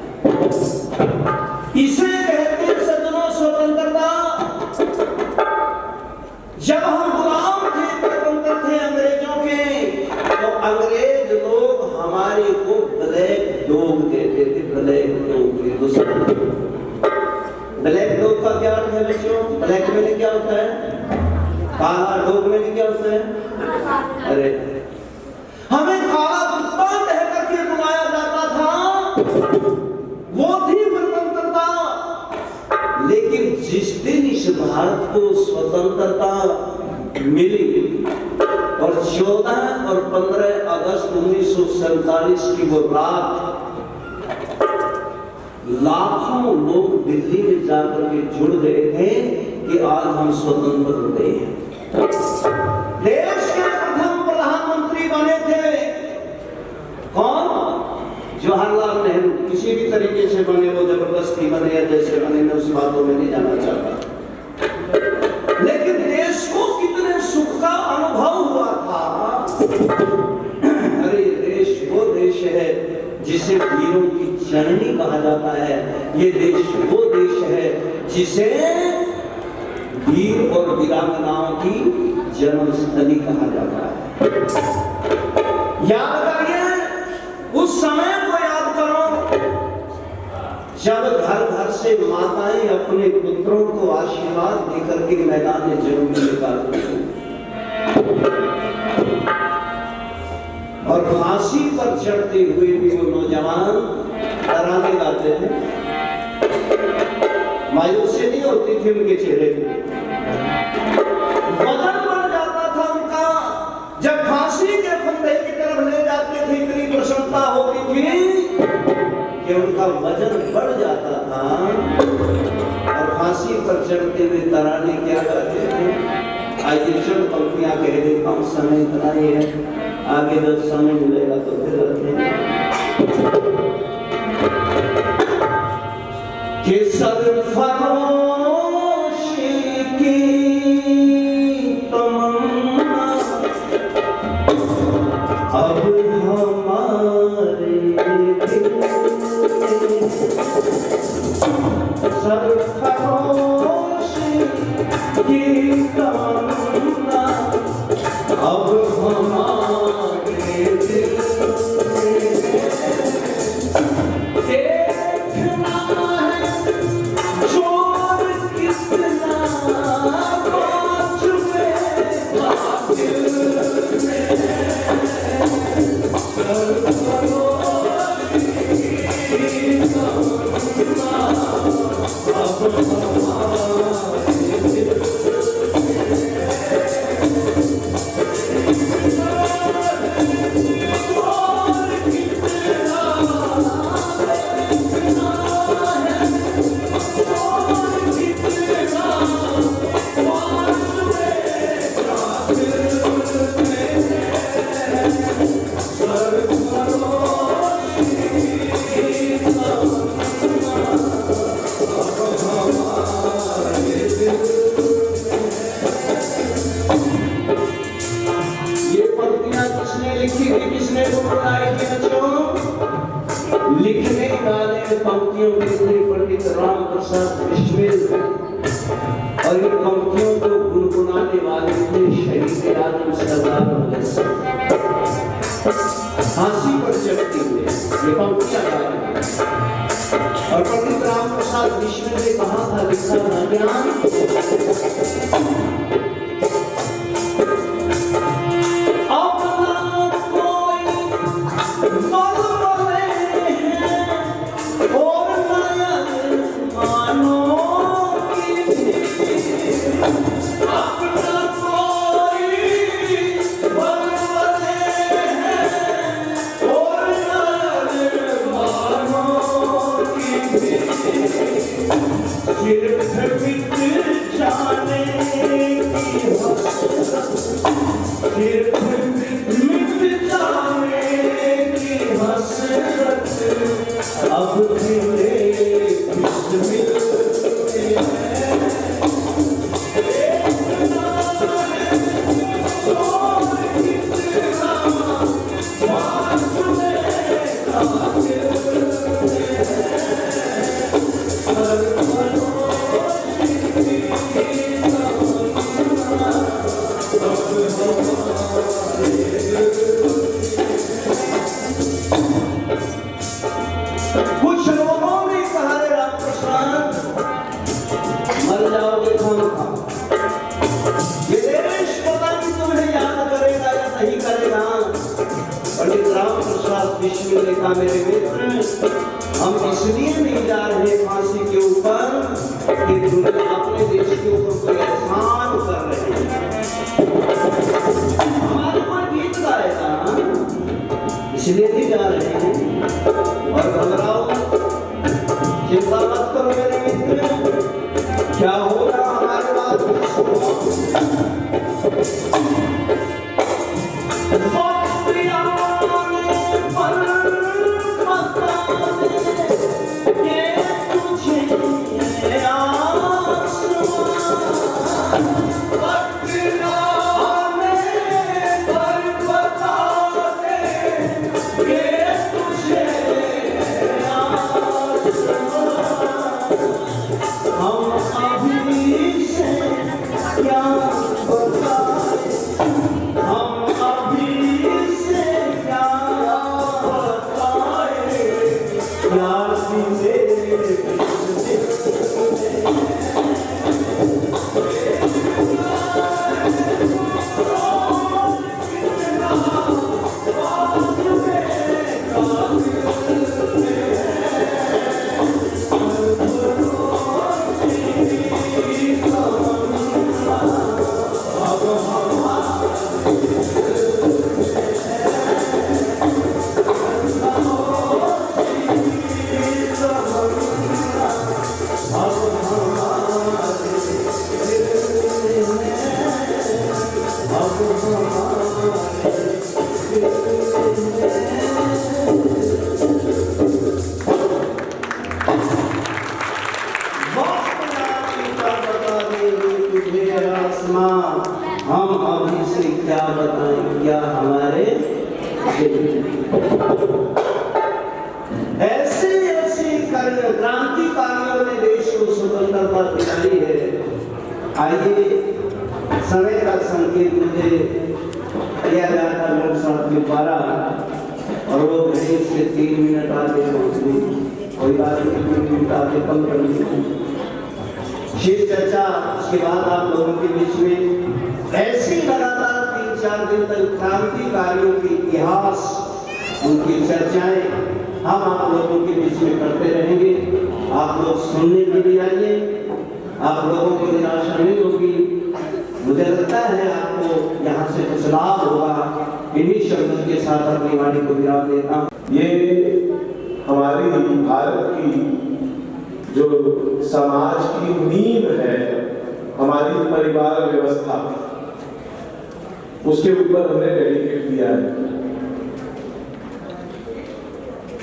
इसे कहते हैं सज्जनों स्वतंत्रता। जब हम गुलाम थे, स्वतंत्र थे अंग्रेजों के, तो अंग्रेज लोग हमारे को ब्लैक डॉग कहते थे। ब्लैक डॉग, ब्लैक डॉग का क्या अर्थ है बच्चों? ब्लैक में क्या होता है? काला। डॉग में क्या होता है? अरे हमें काला कुत्ता कह करके बुलाया जाता था, वो थी स्वतंत्रता। लेकिन जिस दिन इस भारत को स्वतंत्रता मिली और 14 और 15 अगस्त 1947 की वो रात, लाखों लोग दिल्ली में जाकर के जुड़ गए थे कि आज हम स्वतंत्र हो गए हैं। देश के प्रथम प्रधानमंत्री बने थे कौन? जवाहरलाल नेहरू। किसी भी तरीके से बने, वो जबरदस्ती बने या जैसे बने, मैं उस बातों में नहीं जाना चाहता। लेकिन देश को कितने सुख का अनुभव हुआ था। अरे देश वो देश है जिसे वीरों की जननी कहा जाता है। ये देश वो देश है जिसे वीर और वीरांगनाओं की जन्मस्थली कहा जाता है। याद करिए, उस समय को याद करो जब घर घर से माताएं अपने पुत्रों को आशीर्वाद देकर के मैदान जंग में निकालती थी, और फांसी पर चढ़ते हुए भी वो नौजवान तराने गाते थे। मायूसी नहीं होती थी उनके चेहरे पे, वजन बढ़ जाता था उनका। जब फांसी के फंदे की तरफ ले जाते थे, इतनी प्रसन्नता होती थी कि उनका वजन बढ़ जाता था। और फांसी पर चढ़ते हुए तराने क्या गाते थे? आज चंद पंक्तियां कह देता हूं, समय इतना ही है, आगे जब समय मिलेगा तो फिर कि सरफरोशी की तमन्ना अब हमारे दिल में, सरफरोशी की तमन्ना अब हमारे दिल में, देखना है जोर कितना बाँच गया दिल में, अब हमारे दिल लिखने वाले पंक्तियों के थे पंडित राम प्रसाद बिस्मिल, और इन पंक्तियों को गुनगुनाने वाले थे शहीद आजम सरदार भगत सिंह। फांसी पर चढ़ते हुए ये पंक्तियां गा रहे हैं, और पंडित राम प्रसाद बिस्मिल ने कहा था, लिखा था ज्ञान हसरत अब तेरे मिलते कुछ लोगों ने कहा रे रामप्रसाद मर जाओगे कौन था ये देश पता नहीं तुम्हें याद करेगा या नहीं करेगा। पंडित रामप्रसाद विश्व लिखा मेरे मित्र हम इसलिए नहीं जा रहे फांसी के ऊपर कि तुम्हें अपने देश के ऊपर कोई एहसान कर रहे हैं। हमारे ऊपर गीत गाएगा इसलिए नहीं जा रहे हैं। और घबराओ चिंता मत करो मेरे मित्र क्या होगा हमारे बाद हम अभी से क्या बताएं क्या हमारे ऐसे ऐसे क्रांतिकारियों ने देश को स्वतंत्रता दिलाई है। आइए समय का संकेत मुझे दिया जाता लोकसभा के द्वारा और वो घड़ी से 3 मिनट आगे पहुंच गई। कोई बात नहीं 3 मिनट आगे कम कर ली शेष चर्चा उसके बाद आप लोगों के बीच में ऐसी लगातार 3-4 दिन तक क्रांतिकारियों के इतिहास उनकी चर्चाएं हम आप लोगों के बीच में करते रहेंगे। आप लोग सुनने के लिए आइए। आप लोगों को निराशा नहीं होगी। मुझे लगता है आपको यहाँ से कुछ लाभ होगा। इन्हीं शब्दों के साथ अपनी वाणी को विराम देता हूँ। ये हमारी भारत की जो समाज की नींव है हमारी परिवार व्यवस्था उसके ऊपर हमने डेडिकेट किया है।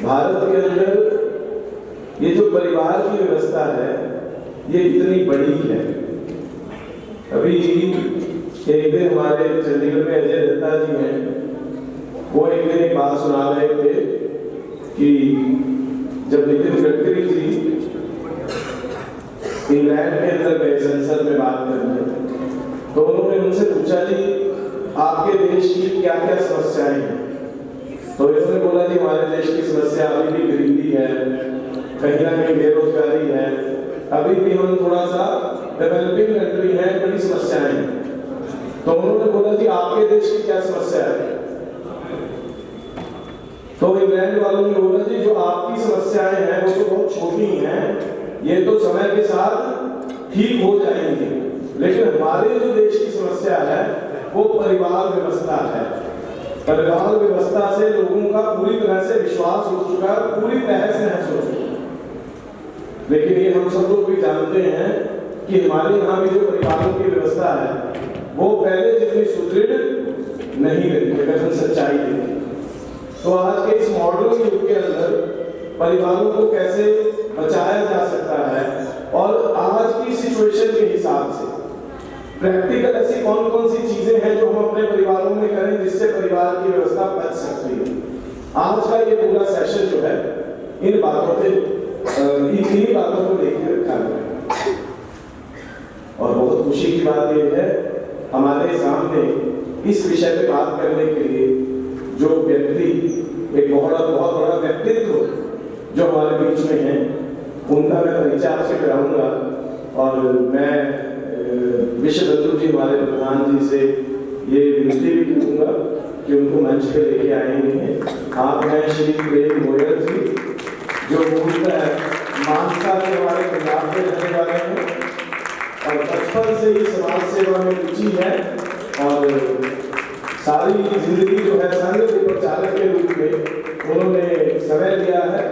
भारत के अंदर ये जो परिवार की व्यवस्था है ये इतनी बड़ी है। अभी एक दिन हमारे चंडीगढ़ में अजय दत्ता जी हैं वो एक दिन एक बात सुना रहे थे कि जब नितिन गडकरी जी इंग्लैंड के अंदर गए संसद में बात करने तो उन्होंने उनसे पूछा जी आपके देश की क्या क्या समस्याएं हैं। तो इन्होंने बोला जी हमारे देश की समस्या अभी भी गरीबी है, कहीं ना कहीं बेरोजगारी है, अभी भी हम थोड़ा सा डेवलपिंग कंट्री है, बड़ी समस्याएं हैं। तो उन्होंने बोला जी आपके देश की क्या समस्या है। तो इंग्लैंड वालों ने बोला जी जो आपकी समस्याएं हैं वो तो बहुत छोटी हैं, ये तो समय के साथ ठीक हो जाएंगे, लेकिन हमारे जो देश की समस्या है वो परिवार व्यवस्था है। परिवार व्यवस्था से लोगों का पूरी तरह से विश्वास उठ चुका है, पूरी तहस नहस हो चुकी है। लेकिन ये हम सब लोग भी जानते हैं कि हमारे यहाँ भी जो परिवारों की व्यवस्था है वो पहले जितनी सुदृढ़ नहीं रहती। अगर हम सच्चाई देखें तो आज के इस मॉडर्न युग के अंदर परिवारों को कैसे बचाया जा सकता है और आज की सिचुएशन के हिसाब से प्रैक्टिकल ऐसी कौन कौन सी चीजें हैं जो हम अपने परिवारों में करें जिससे परिवार की व्यवस्था बच सकती है। आज का ये पूरा सेशन जो है इन बातों पे इन्हीं बातों को लेकर रखा है। और बहुत खुशी की बात यह है हमारे सामने इस विषय पे बात करने के लिए जो व्यक्ति एक बहुत बड़ा व्यक्तित्व जो हमारे बीच में है उनका मैं परिचय आपसे कराऊंगा। और मैं विश्व बंधु जी हमारे प्रधान जी से ये विनती भी करूंगा कि उनको मंच पे लेके आएंगे। आप हैं श्री प्रेम गोयल जी जो मूलतः मानसा के हमारे पंजाब में रहने वाले हैं और बचपन से ही समाज सेवा में रुचि है और सारी जिंदगी जो है संघ के प्रचारक के रूप में उन्होंने समय दिया है।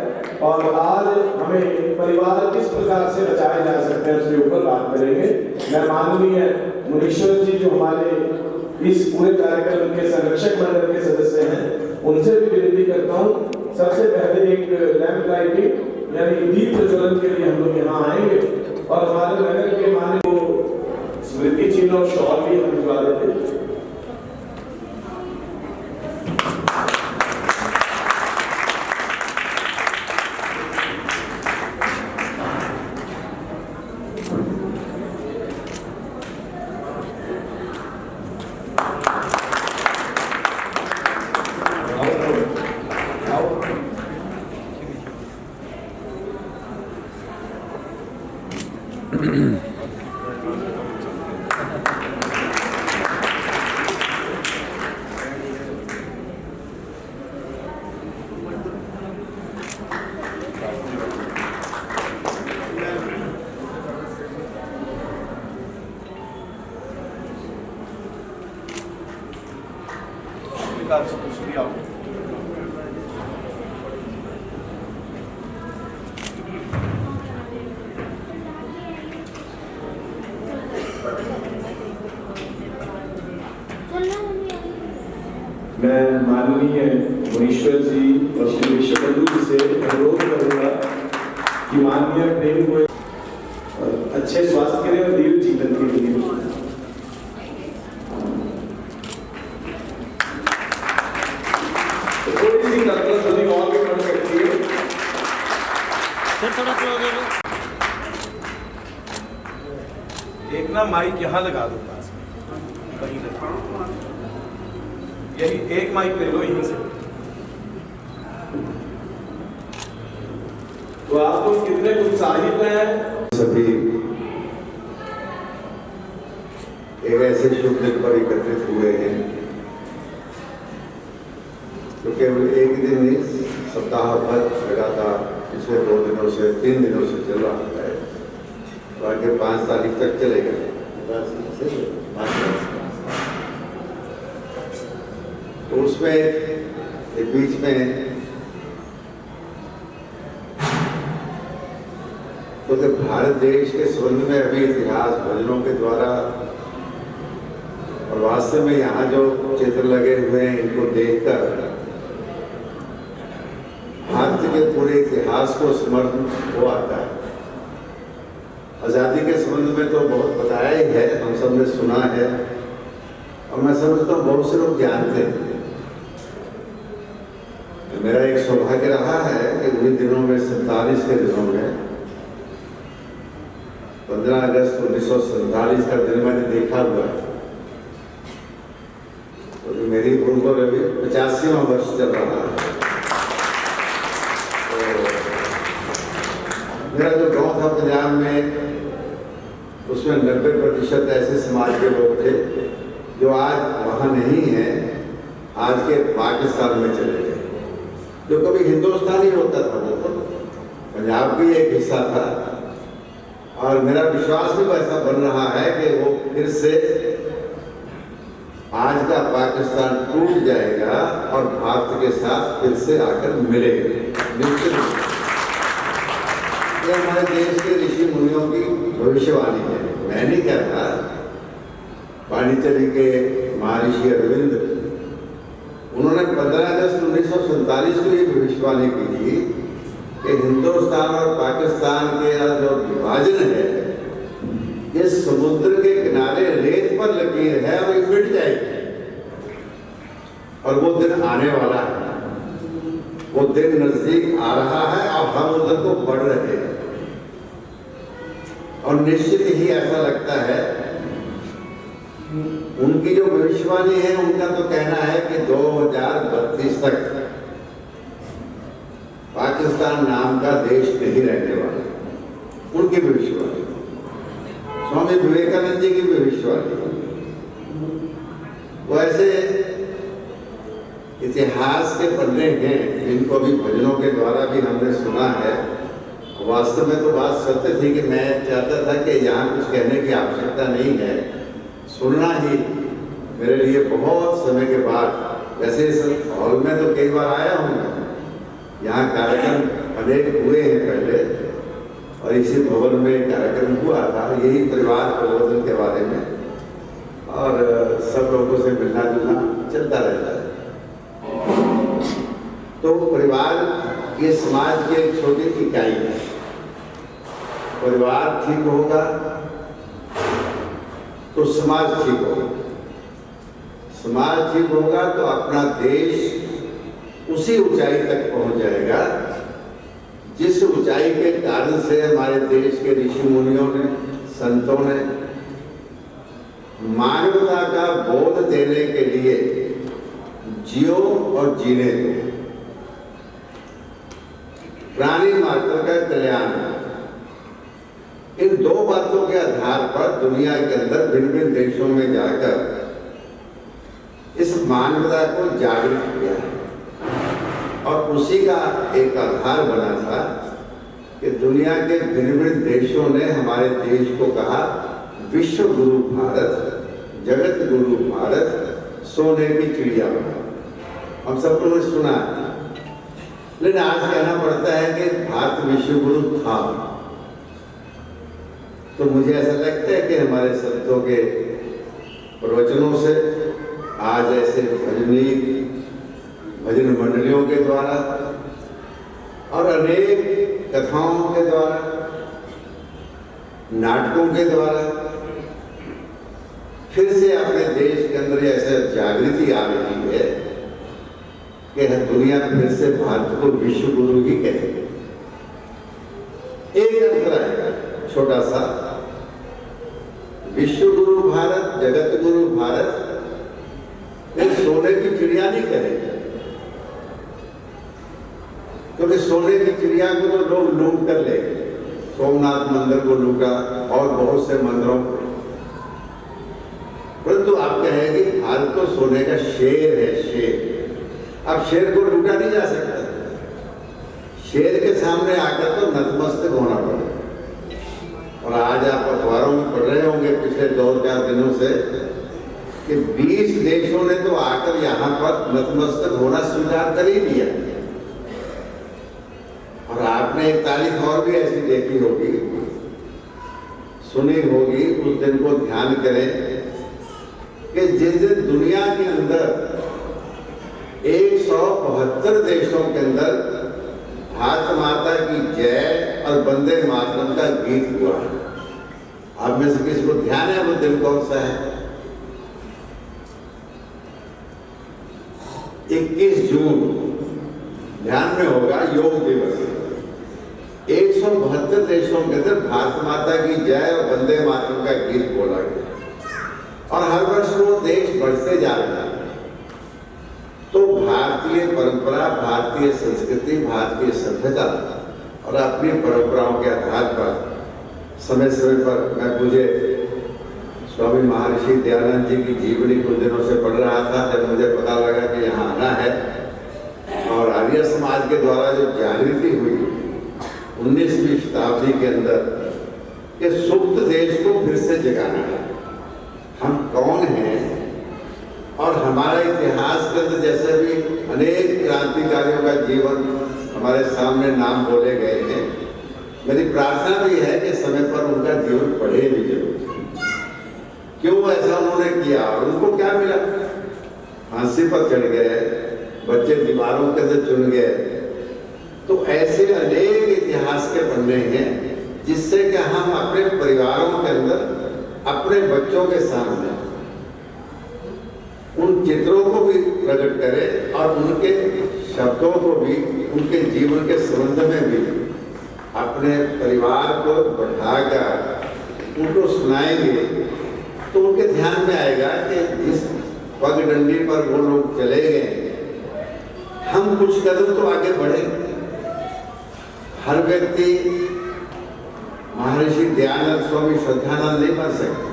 और आज हमें परिवार किस प्रकार से बचाए जा सकते हैं उसके ऊपर बात करेंगे। मैं माननीय मुनीश्वर जी जो हमारे इस पूरे कार्यक्रम के संरक्षक मंडल के सदस्य हैं उनसे भी विनती करता हूँ सबसे पहले एक लैंप लाइटिंग यानी दीप प्रज्वलन के लिए हम लोग यहाँ आएंगे और हमारे नगर के माननीय को स्मृति चिन्ह और शॉल भी हम भिजवा देते। मैं माननीय मुनीश्वर जी और श्री विश्व बंधु जी से अनुरोध करूंगा कि माननीय प्रेम को अच्छे स्वास्थ्य के लिए और दीर्घ जीवन के लिए तो थोड़ी सी कल्पना और भी पड़ सकती है। थोड़ा एक ना माइक यहाँ लगा दो पास में कहीं लगा यही एक माइक ले लो यहीं से। तो आप लोग कितने उत्साहित हैं सभी एक ऐसे शुभ दिन पर एकत्रित हुए हैं जो केवल एक दिन नहीं सप्ताह भर लगातार पिछले 2 दिनों से 3 दिनों से चल रहा है तो आगे 5 तारीख तक चलेगा। तो उसमें एक बीच में तो भारत देश के संबंध में अभी इतिहास भजनों के द्वारा और वास्तव में यहाँ जो चित्र लगे हुए हैं इनको देखकर भारत के पूरे इतिहास को स्मरण हो आता है। आज़ादी के संबंध में तो बहुत बताया ही है, हम सब ने सुना है और मैं समझता हूँ बहुत से लोग जानते हैं। मेरा एक सौभाग्य रहा है कि उन्हीं दिनों में 47 के दिनों में 15 अगस्त 1947 का दिन मैंने देखा हुआ है। तो मेरी उम्र पर अभी 85वां वर्ष चल रहा है। तो मेरा जो गांव था पंजाब में उसमें 90% ऐसे समाज के लोग थे जो आज वहाँ नहीं हैं, आज के पाकिस्तान में चले गए। जो कभी हिंदुस्तानी होता था वो तो पंजाब भी एक हिस्सा था और मेरा विश्वास भी वैसा बन रहा है कि वो फिर से आज का पाकिस्तान टूट जाएगा और भारत के साथ फिर से आकर मिलेगा। निश्चित ये हमारे देश के ऋषि मुनियों की भविष्यवाणी है, मैं नहीं कहता। पांडिचेरी के महर्षि अरविंद उन्होंने 15 अगस्त 1947 को ये भविष्यवाणी की थी कि हिंदुस्तान और पाकिस्तान के जो विभाजन है, ये समुद्र के किनारे रेत पर लकीर है और ये मिट जाएगी, और वो दिन आने वाला है, वो दिन नजदीक आ रहा है और हम उधर को बढ़ रहे हैं। और निश्चित ही ऐसा लगता है, उनकी जो भविष्यवाणी है, उनका तो कहना है कि 2032 तक पाकिस्तान नाम का देश नहीं रहने वाला। उनकी भविष्यवाणी, स्वामी विवेकानंद जी की भविष्यवाणी। वो ऐसे इतिहास के पन्ने हैं जिनको भी भजनों के द्वारा भी हमने सुना है। वास्तव में तो बात सत्य थी कि मैं चाहता था कि यहाँ कुछ कहने की आवश्यकता नहीं है, सुनना ही मेरे लिए बहुत समय के बाद, वैसे इस हॉल में तो कई बार आया हूँ मैं, यहाँ कार्यक्रम अनेक हुए हैं पहले, और इसी भवन में कार्यक्रम हुआ था यही परिवार प्रबोधन के बारे में, और सब लोगों से मिलना जुलना चलता रहता है। तो परिवार ये समाज की एक छोटी इकाई है। परिवार ठीक होगा तो समाज ठीक होगा, समाज ठीक होगा तो अपना देश उसी ऊंचाई तक पहुंच जाएगा जिस ऊंचाई के कारण से हमारे देश के ऋषि मुनियों ने, संतों ने मानवता का बोध देने के लिए जियो और जीने दो, प्राणी मात्र का कल्याण, इन दो बातों के आधार पर दुनिया के अंदर भिन्न भिन्न देशों में जाकर इस मानवता को जागृत किया है। और उसी का एक आधार बना था कि दुनिया के भिन्न भिन्न देशों ने हमारे देश को कहा विश्व गुरु भारत, जगत गुरु भारत, सोने की चिड़िया। हम सब लोगों ने सुना है, लेकिन आज कहना पड़ता है कि भारत विश्व गुरु था। तो मुझे ऐसा लगता है कि हमारे संतों के प्रवचनों से, आज ऐसे भजन मंडलियों के द्वारा और अनेक कथाओं के द्वारा, नाटकों के द्वारा फिर से अपने देश के अंदर ऐसे जागृति आ रही है कि दुनिया फिर से भारत को विश्व गुरु ही कहेगी। एक अंतर आएगा छोटा सा, विश्व गुरु भारत, जगत गुरु भारत, सोने की चिड़िया नहीं कहेगा, क्योंकि सोने की चिड़िया को तो लोग लूट कर ले, सोमनाथ मंदिर को लूटा और बहुत से मंदिरों को, परंतु आप कहेंगे भारत तो सोने का शेर है, शेर। अब शेर को लूटा नहीं जा सकता, शेर के सामने आकर तो नतमस्तक होना पड़ेगा। और आज आप अखबारों में पढ़ रहे होंगे पिछले 2-4 दिनों से कि 20 देशों ने तो आकर यहाँ पर नतमस्तक होना स्वीकार कर ही लिया। और आपने एक तारीख और भी ऐसी देखी होगी, सुनी होगी, उस दिन को ध्यान करें कि जिस दिन दुनिया के अंदर 172 देशों के अंदर भारत माता की जय और वंदे मातरम का गीत हुआ है। आप में से किसी को ध्यान है वो दिन कौन सा है? 21 जून, ध्यान में होगा, योग दिवस। 172 देशों के अंदर भारत माता की जय और वंदे मातरम का गीत बोला गया और हर वर्ष वो देश बढ़ते जा रहा है। तो भारतीय परंपरा, भारतीय संस्कृति, भारतीय सभ्यता और अपनी परंपराओं के आधार पर समय समय पर मैं मुझे स्वामी महर्षि दयानंद जी की जीवनी कुछ दिनों से पढ़ रहा था, जब मुझे पता लगा कि यहाँ आना है और आर्य समाज के द्वारा जो जागृति हुई 19वीं शताब्दी के अंदर कि सुप्त देश को फिर से जगाना है, हम कौन हैं और हमारा इतिहास के अंदर जैसे भी अनेक क्रांतिकारियों का जीवन हमारे सामने नाम बोले गए हैं। मेरी प्रार्थना भी है कि समय पर उनका जीवन पढ़े भी जरूर, क्यों ऐसा उन्होंने किया और उनको क्या मिला। फांसी पर चढ़ गए, बच्चे दीवारों के अंदर चुन गए। तो ऐसे अनेक इतिहास के पन्ने हैं जिससे कि हम अपने परिवारों के अंदर, अपने बच्चों के सामने उन चित्रों को भी प्रकट करें और उनके शब्दों को भी, उनके जीवन के संबंध में भी अपने परिवार को बढ़ाकर उनको सुनाएंगे तो उनके ध्यान में आएगा कि जिस पगडंडी पर वो लोग चले गए, हम कुछ कदम तो आगे बढ़े। हर व्यक्ति महर्षि दयानंद स्वामी श्रद्धानंद नहीं बन सकता,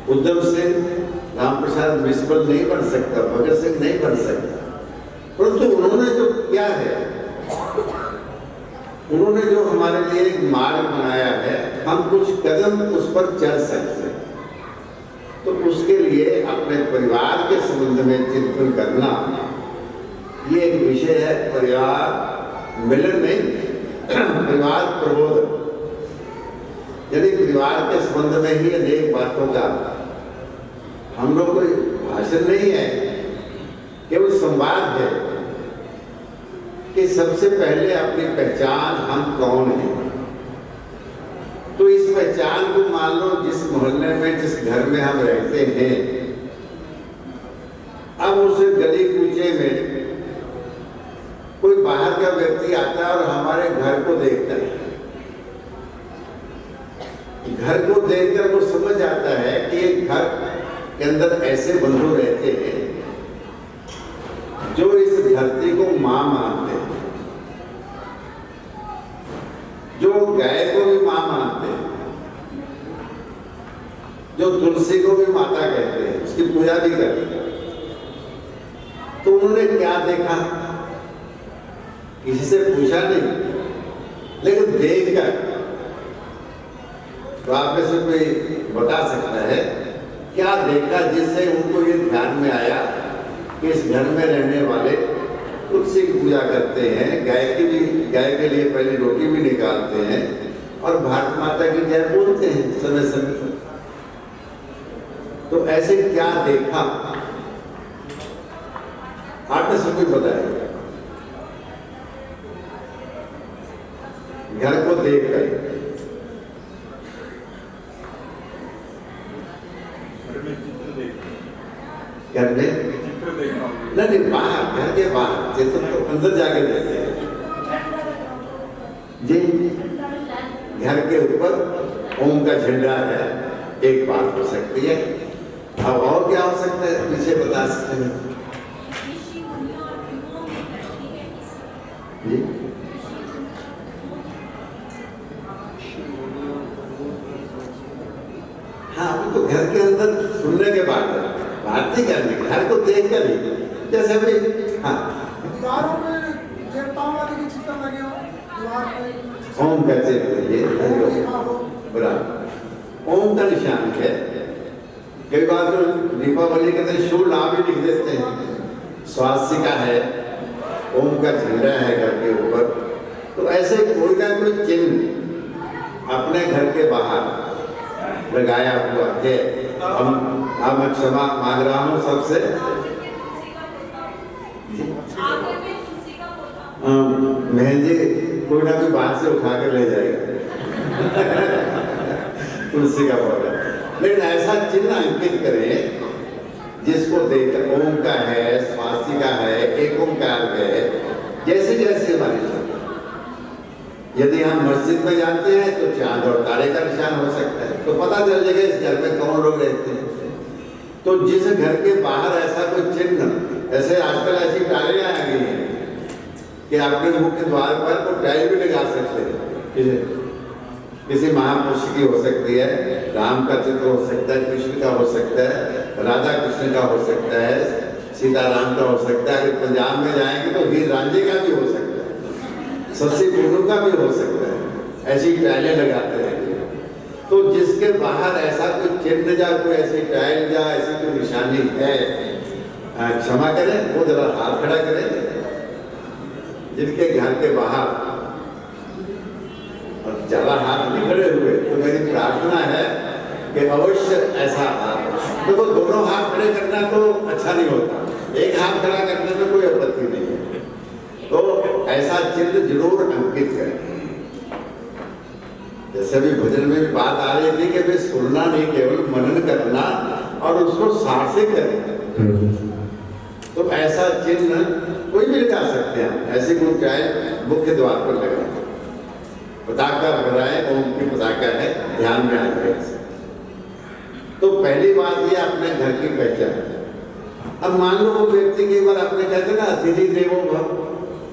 उद्धव सिंह, रामप्रसाद बिस्मिल नहीं बन सकता, भगत सिंह नहीं बन सकता, परंतु उन्होंने जो किया है, उन्होंने जो हमारे लिए एक मार्ग बनाया है, हम कुछ कदम उस पर चल सकते हैं। तो उसके लिए अपने परिवार के संबंध में चिंतन करना, ये एक विषय है। परिवार मिलन नहीं, परिवार प्रबोधन, यदि परिवार के संबंध में ही अनेक बातों का, हम लोग कोई भाषण नहीं है, केवल संवाद है कि सबसे पहले अपनी पहचान, हम कौन हैं। तो इस पहचान को मान लो, जिस मोहल्ले में, जिस घर में हम रहते हैं, अब उस गली कूचे में कोई बाहर का व्यक्ति आता है और हमारे घर को देखता है, घर को देखकर वो समझ आता है कि एक घर के अंदर ऐसे बंधु रहते हैं जो इस धरती को मां मानते हैं, जो गाय को भी मां मानते हैं, जो तुलसी को भी माता कहते हैं, उसकी पूजा भी करते हैं। तो उन्होंने क्या देखा, किसी से पूछा नहीं, लेकिन देखकर, तो आप में से कोई बता सकता है क्या देखा जिससे उनको ये ध्यान में आया कि इस घर में रहने वाले तुलसी की पूजा करते हैं, गाय के लिए पहले रोटी भी निकालते हैं और भारत माता की जय बोलते हैं समय समय पर। तो ऐसे क्या देखा, आपने सब कुछ बताया। घर को देखकर, घर में नहीं, बाहर, घर के बाहर, चित्र तो अंदर जाकर देखते हैं जी। घर के ऊपर ओम का झंडा है, एक बात हो सकती है। अब और क्या हो सकता है, पीछे बता सकते हैं जी। हाँ, वो तो घर के अंदर सुनने के बाद भारती करने, घर को देख कर ही, जैसे अभी हाँ दीवारों में देवताओं वाले के चित्र लगे हो, दीवार पे ओम का चित्र, ये बराबर ओम का निशान है। कई बार तो दीपावली के दिन शुभ लाभ भी लिख देते हैं, स्वास्तिका है, ओम का झंडा है घर के ऊपर। तो ऐसे कोई ना कोई चिन्ह अपने घर के बाहर लगाया हुआ है। हम क्षमा मांग रहा हूँ सबसे। मेहंदी कोई ना कोई बाहर से उठा कर ले जाएगा तुलसी का पौधा, लेकिन ऐसा चिन्ह अंकित करें जिसको देख ओम का है, स्वास्तिका है, एक ओंकार है, जैसे जैसे हमारी। यदि हम मस्जिद में जाते हैं तो चांद और तारे का निशान हो सकता है, तो पता चल जाएगा इस घर में कौन लोग रहते हैं। तो जिस घर के बाहर ऐसा कोई चिन्ह, ऐसे आजकल ऐसी टाइलें आ गई हैं कि आपके मुख्य द्वार पर वो टाइल भी लगा सकते हैं। किसी महापुरुष की हो सकती है, राम का चित्र हो सकता है, कृष्ण का हो सकता है, राधा कृष्ण का हो सकता है, सीताराम का हो सकता है। अगर पंजाब में जाएंगे तो हीर रांझे का भी हो सकता है, सस्सी पुन्नू का भी हो सकता है। ऐसी टाइलें लगाते हैं। तो जिसके बाहर ऐसा कोई चिन्ह या कोई ऐसी टाइल या ऐसी कोई निशानी है, क्षमा करें, वो जरा हाथ खड़ा करें। जिनके घर के बाहर, और ज्यादा हाथ नहीं खड़े हुए, तो मेरी प्रार्थना है कि अवश्य ऐसा हाथ देखो दोनों हाथ खड़े करना तो अच्छा नहीं होता, एक हाथ खड़ा करने में कोई आपत्ति नहीं है। तो ऐसा चिन्ह जरूर अंकित करें। जैसे भी भजन में भी बात आ रही थी कि वे सुनना नहीं, केवल मनन करना और उसको साथ से करें। तो ऐसा चिन्ह कोई भी लगा सकते हैं। ऐसे कोई चाहे मुख्य द्वार पर लगाए, पताका बनाए, ओम की पताका है, ध्यान में आ जाए। तो पहली बात ये अपने घर की पहचान। अब मान लो वो व्यक्ति कई बार अपने कहते ना अतिथि देवो भव,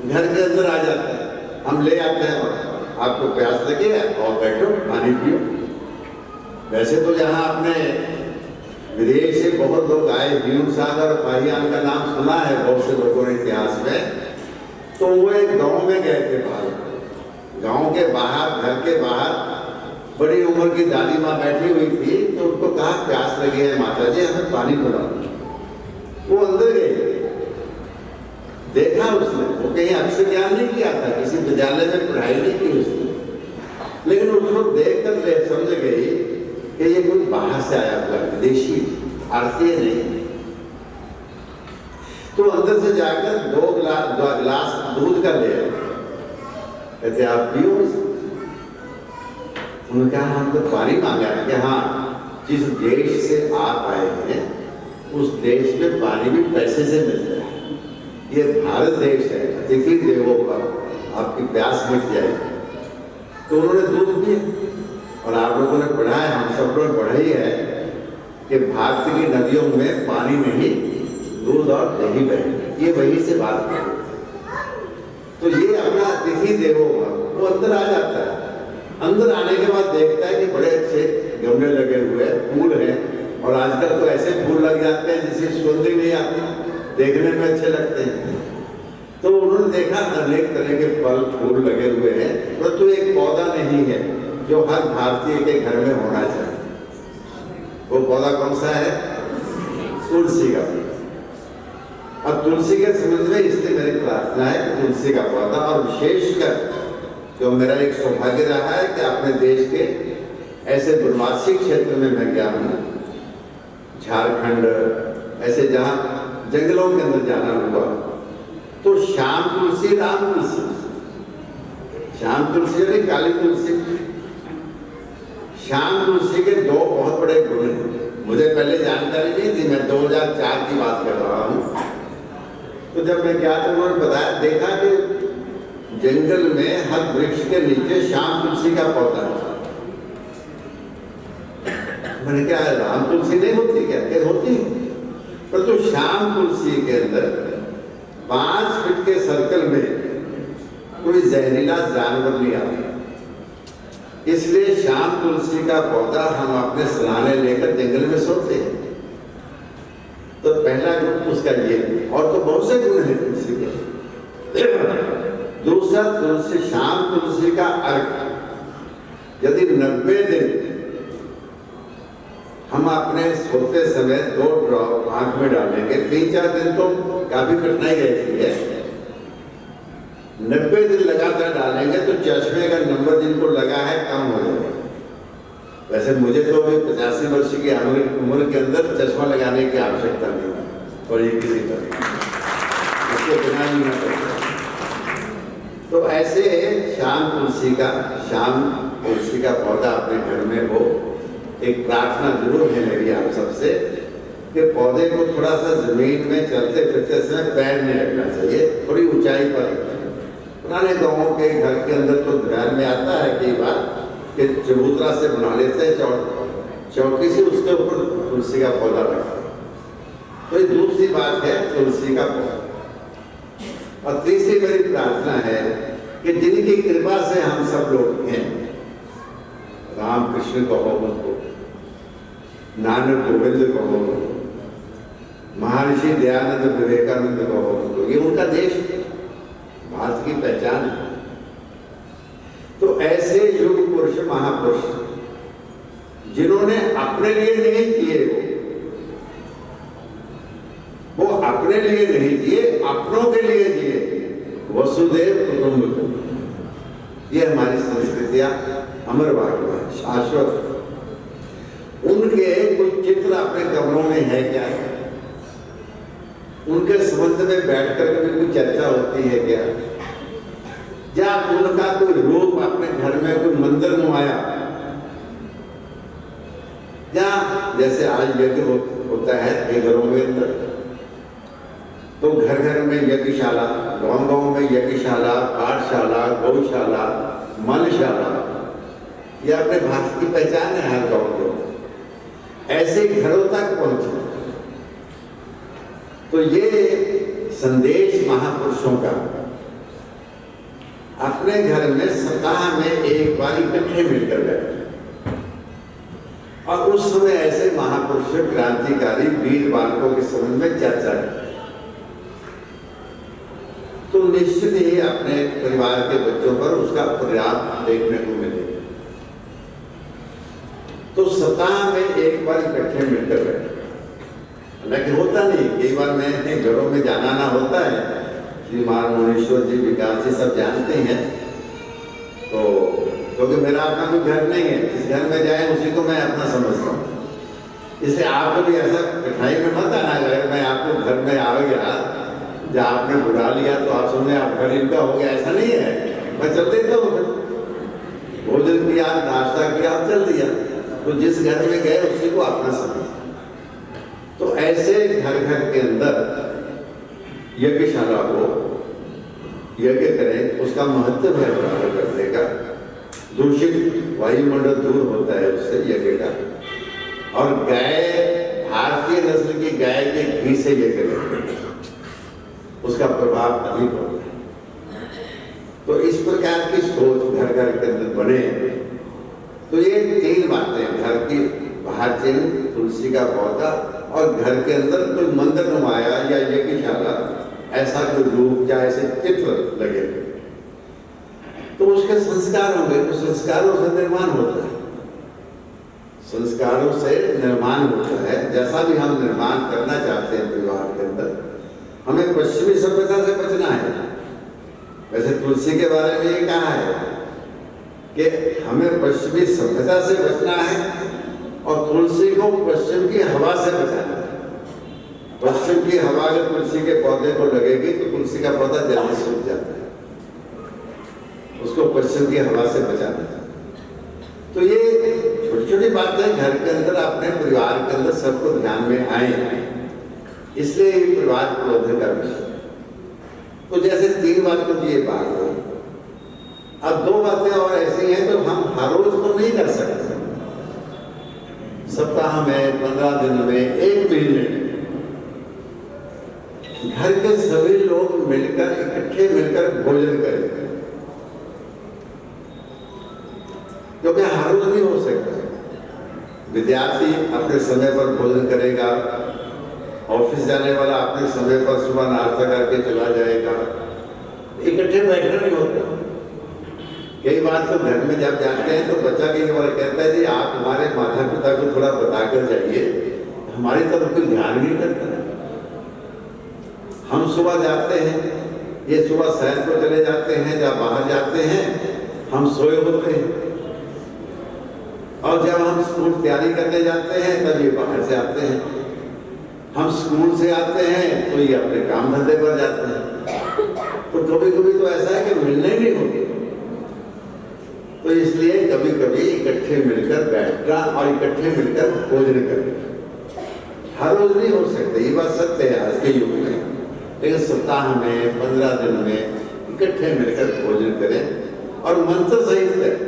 घर के अंदर आ जाता है, हम ले आते हैं और आपको प्यास लगी है और बैठो पानी पियो। वैसे तो यहाँ अपने विदेश से बहुत लोग आए, ह्यूम सागर और पाहियान का नाम सुना है बहुत से लोगों ने इतिहास में। तो वो एक गांव में गए थे, बाहर गांव के बाहर, घर के बाहर बड़ी उम्र की दादी माँ बैठी हुई थी। तो उनको कहा प्यास लगी है माता जी, हमें पानी पिलाओ। वो अंदर गए, देखा उसने, वो कहीं अक्षर ज्ञान नहीं किया था, किसी विद्यालय में पढ़ाई नहीं की उसने, लेकिन उसको देख कर समझ गई कि ये कोई बाहर से आया हुआ विदेशी, भारतीय नहीं। तो अंदर से जाकर 2 गिलास दूध का ले आए। कहते आप पियो। उन्होंने कहा हम तो पानी मांगा है कि हाँ, जिस देश से आप आए हैं उस देश में पानी भी पैसे से मिलता है। ये भारत देश है, अतिथि देवो पर, आपकी प्यास मिट जाएगी। तो उन्होंने दूध पिया। और आप लोगों ने पढ़ा है, हम सब लोगों ने पढ़ा ही है कि भारत की नदियों में पानी नहीं, दूध और दही बहे। ये वही से बात कर। तो ये अपना अतिथि देवो भव, वो अंदर आ जाता है। अंदर आने के बाद देखता है कि बड़े अच्छे गमले लगे हुए फूल हैं, और आजकल तो ऐसे फूल लग जाते हैं जिसकी सुगंध ही नहीं आती, देखने में अच्छे लगते हैं। तो उन्होंने देखा अनेक तरह के फल फूल लगे हुए हैं, परंतु एक पौधा नहीं है जो हर भारतीय के घर में होना चाहिए। वो पौधा कौन सा है? तुलसी का। अब तुलसी के संबंध में इसलिए मेरी प्रार्थना है कि तुलसी का पौधा, और विशेषकर जो मेरा एक सौभाग्य रहा है कि अपने देश के ऐसे वनवासी क्षेत्र में मैं गया हूँ, झारखंड, ऐसे जहाँ जंगलों के अंदर जाना हुआ, तो श्याम तुलसी, राम तुलसी, श्याम तुलसी यानी काली तुलसी। श्याम तुलसी के 2 बहुत बड़े गुण हैं। मुझे पहले जानकारी नहीं थी, मैं 2004 की बात कर रहा हूँ। तो जब मैं गया तो उन्होंने बताया, देखा कि जंगल में हर वृक्ष के नीचे श्याम तुलसी का पौधा है। मैंने क्या राम तुलसी नहीं होती क्या? क्या होती, पर तो श्याम तुलसी के अंदर 5 फीट के सर्कल में कोई जहरीला जानवर नहीं आता। इसलिए श्याम तुलसी का पौधा हम अपने सराहने लेकर जंगल में सोते हैं। तो पहला गुण उसका ये, और तो बहुत से गुण हैं तुलसी के। दूसरा, तुलसी, श्याम तुलसी का अर्घ यदि 90 दिन हम अपने सोते समय 2 ड्रॉप आंख में डालेंगे, 3-4 दिन तो काफी कठिनाई रहती है, 90 दिन लगातार डालेंगे तो चश्मे का नंबर जिनको लगा है कम हो जाएगा। वैसे मुझे तो अभी 85 वर्ष की उम्र के अंदर चश्मा लगाने की आवश्यकता नहीं है, और ये किसी तरह उसको बिना नहीं होता। तो ऐसे श्याम तुलसी का पौधा अपने घर में हो। एक प्रार्थना जरूर है मेरी आप सबसे कि पौधे को थोड़ा सा जमीन में चलते फिरते समय पैर नहीं रखना चाहिए, थोड़ी ऊंचाई पर रखना चाहिए। पुराने गाँवों के घर के अंदर तो ध्यान में आता है कई बार कि चबूतरा से बना लेते हैं चौकी से, उसके ऊपर तुलसी का पौधा रखते हैं। तो ये दूसरी बात है तुलसी का पौधा। और तीसरी मेरी प्रार्थना है कि जिनकी कृपा से हम सब लोग हैं, राम कृष्ण कहो उनको, नानक गोविंद कहो, महर्षि दयानंद विवेकानंद कहो उनको, ये उनका देश है, भारत की पहचान है। तो ऐसे युग पुरुष महापुरुष जिन्होंने अपने लिए नहीं किए, वो अपने लिए नहीं दिए, अपनों के लिए दिए, वसुदेव कुटुंबकम। ये हमारी संस्कृतियां अमर वाक्य है, शाश्वत। उनके कोई चित्र अपने कमरों में है क्या? उनके संबंध में बैठकर कभी कोई चर्चा होती है क्या? या उनका कोई रूप अपने घर में कोई मंदिर नुमाया, या जैसे आज यज्ञ होता है ये घरों में अंदर, तो घर घर में यज्ञशाला, गांव गांव में यज्ञशाला, पाठशाला, गौशाला, मनशाला, ये अपने भारत की पहचान है हर गांव को। ऐसे घरों तक पहुंचे तो ये संदेश महापुरुषों का अपने घर में सप्ताह में एक बार इकट्ठे मिलकर बैठे। और उस समय ऐसे महापुरुष, क्रांतिकारी, वीर बालकों के संबंध में चर्चा करें तो निश्चित ही अपने परिवार के बच्चों पर उसका प्रभाव देखने को मिलेगा। तो सप्ताह में एक बार इकट्ठे मिलकर बैठे। हालांकि होता नहीं, कई बार मैं घरों में जाना ना होता है, श्रीमान मुनीश्वर जी, विकास जी सब जानते हैं, तो क्योंकि मेरा अपना कोई घर नहीं है, जिस घर में जाए उसी को मैं अपना समझता हूँ। इसलिए आपको भी ऐसा कठिनाई में मत आना, अगर मैं आपको घर में आ गया जब आपने बुला लिया तो आप सुनने आप गरीब का हो गया, ऐसा नहीं है। मैं चल देता हूँ, भोजन किया, नाश्ता किया, चल दिया। तो जिस घर में गए उसी को अपना समझ। तो ऐसे घर घर के अंदर यज्ञशाला को यज्ञ करें, उसका महत्व है बराबर करने का। दूषित वायुमंडल दूर होता है उससे यज्ञ का। और गाय, भारतीय नस्ल की गाय के घी से यज्ञ करें, उसका प्रभाव अधिक होता है। तो इस प्रकार की सोच घर घर के अंदर बने। तो ये 3 बातें, घर की बाहर चिन्ह, तुलसी का पौधा, और घर के अंदर कोई मंदिर नुमाया या यज्ञशाला, ऐसा कोई रूप या ऐसे चित्र लगे तो उसके संस्कार होंगे। तो संस्कारों से निर्माण होता है, संस्कारों से निर्माण होता है। जैसा भी हम निर्माण करना चाहते हैं परिवार के अंदर, हमें पश्चिमी सभ्यता से बचना है। वैसे तुलसी के बारे में ये कहा है कि हमें पश्चिमी सभ्यता से बचना है और तुलसी को पश्चिम की हवा से बचाना है। पश्चिम की हवा अगर तुलसी के पौधे को लगेगी तो तुलसी का पौधा जल्दी सूख जाता है, उसको पश्चिम की हवा से बचाना है। तो ये छोटी छोटी बातें घर के अंदर, अपने परिवार के अंदर सबको ध्यान में आए, इसलिए ये परिवार प्रबंधन का विषय। तो जैसे 3 बातों की ये बात है, अब 2 बातें और ऐसी हैं तो हम हर रोज तो नहीं कर सकते। सप्ताह में, 15 दिन में, 1 महीने में घर के सभी लोग मिलकर, इकट्ठे मिलकर भोजन करें, क्योंकि हर रोज नहीं हो सकता। विद्यार्थी अपने समय पर भोजन करेगा, ऑफिस जाने वाला अपने समय पर सुबह नाश्ता करके चला जाएगा, इकट्ठे बैठना नहीं होता। कई बार तो घर में जब जाते हैं तो बच्चा कई बार कहता है जी आप हमारे माता पिता को थोड़ा बताकर जाइए, हमारी तरफ कोई ध्यान नहीं करता है। हम सुबह जाते हैं, ये सुबह सैर को चले जाते हैं, जब बाहर जाते हैं हम सोए होते हैं, और जब हम स्कूल तैयारी करने जाते हैं तब ये बाहर से आते हैं। हम स्कूल से आते हैं तो ये अपने काम धंधे पर जाते हैं। तो कभी कभी तो ऐसा है कि मिलने ही नहीं होती। तो इसलिए कभी कभी इकट्ठे मिलकर बैठना और इकट्ठे मिलकर भोजन करना हर रोज नहीं हो सकता, ये बात सत्य है आज के युग में। लेकिन सप्ताह में, 15 दिन में इकट्ठे मिलकर भोजन करें और मंत्र सहित करें।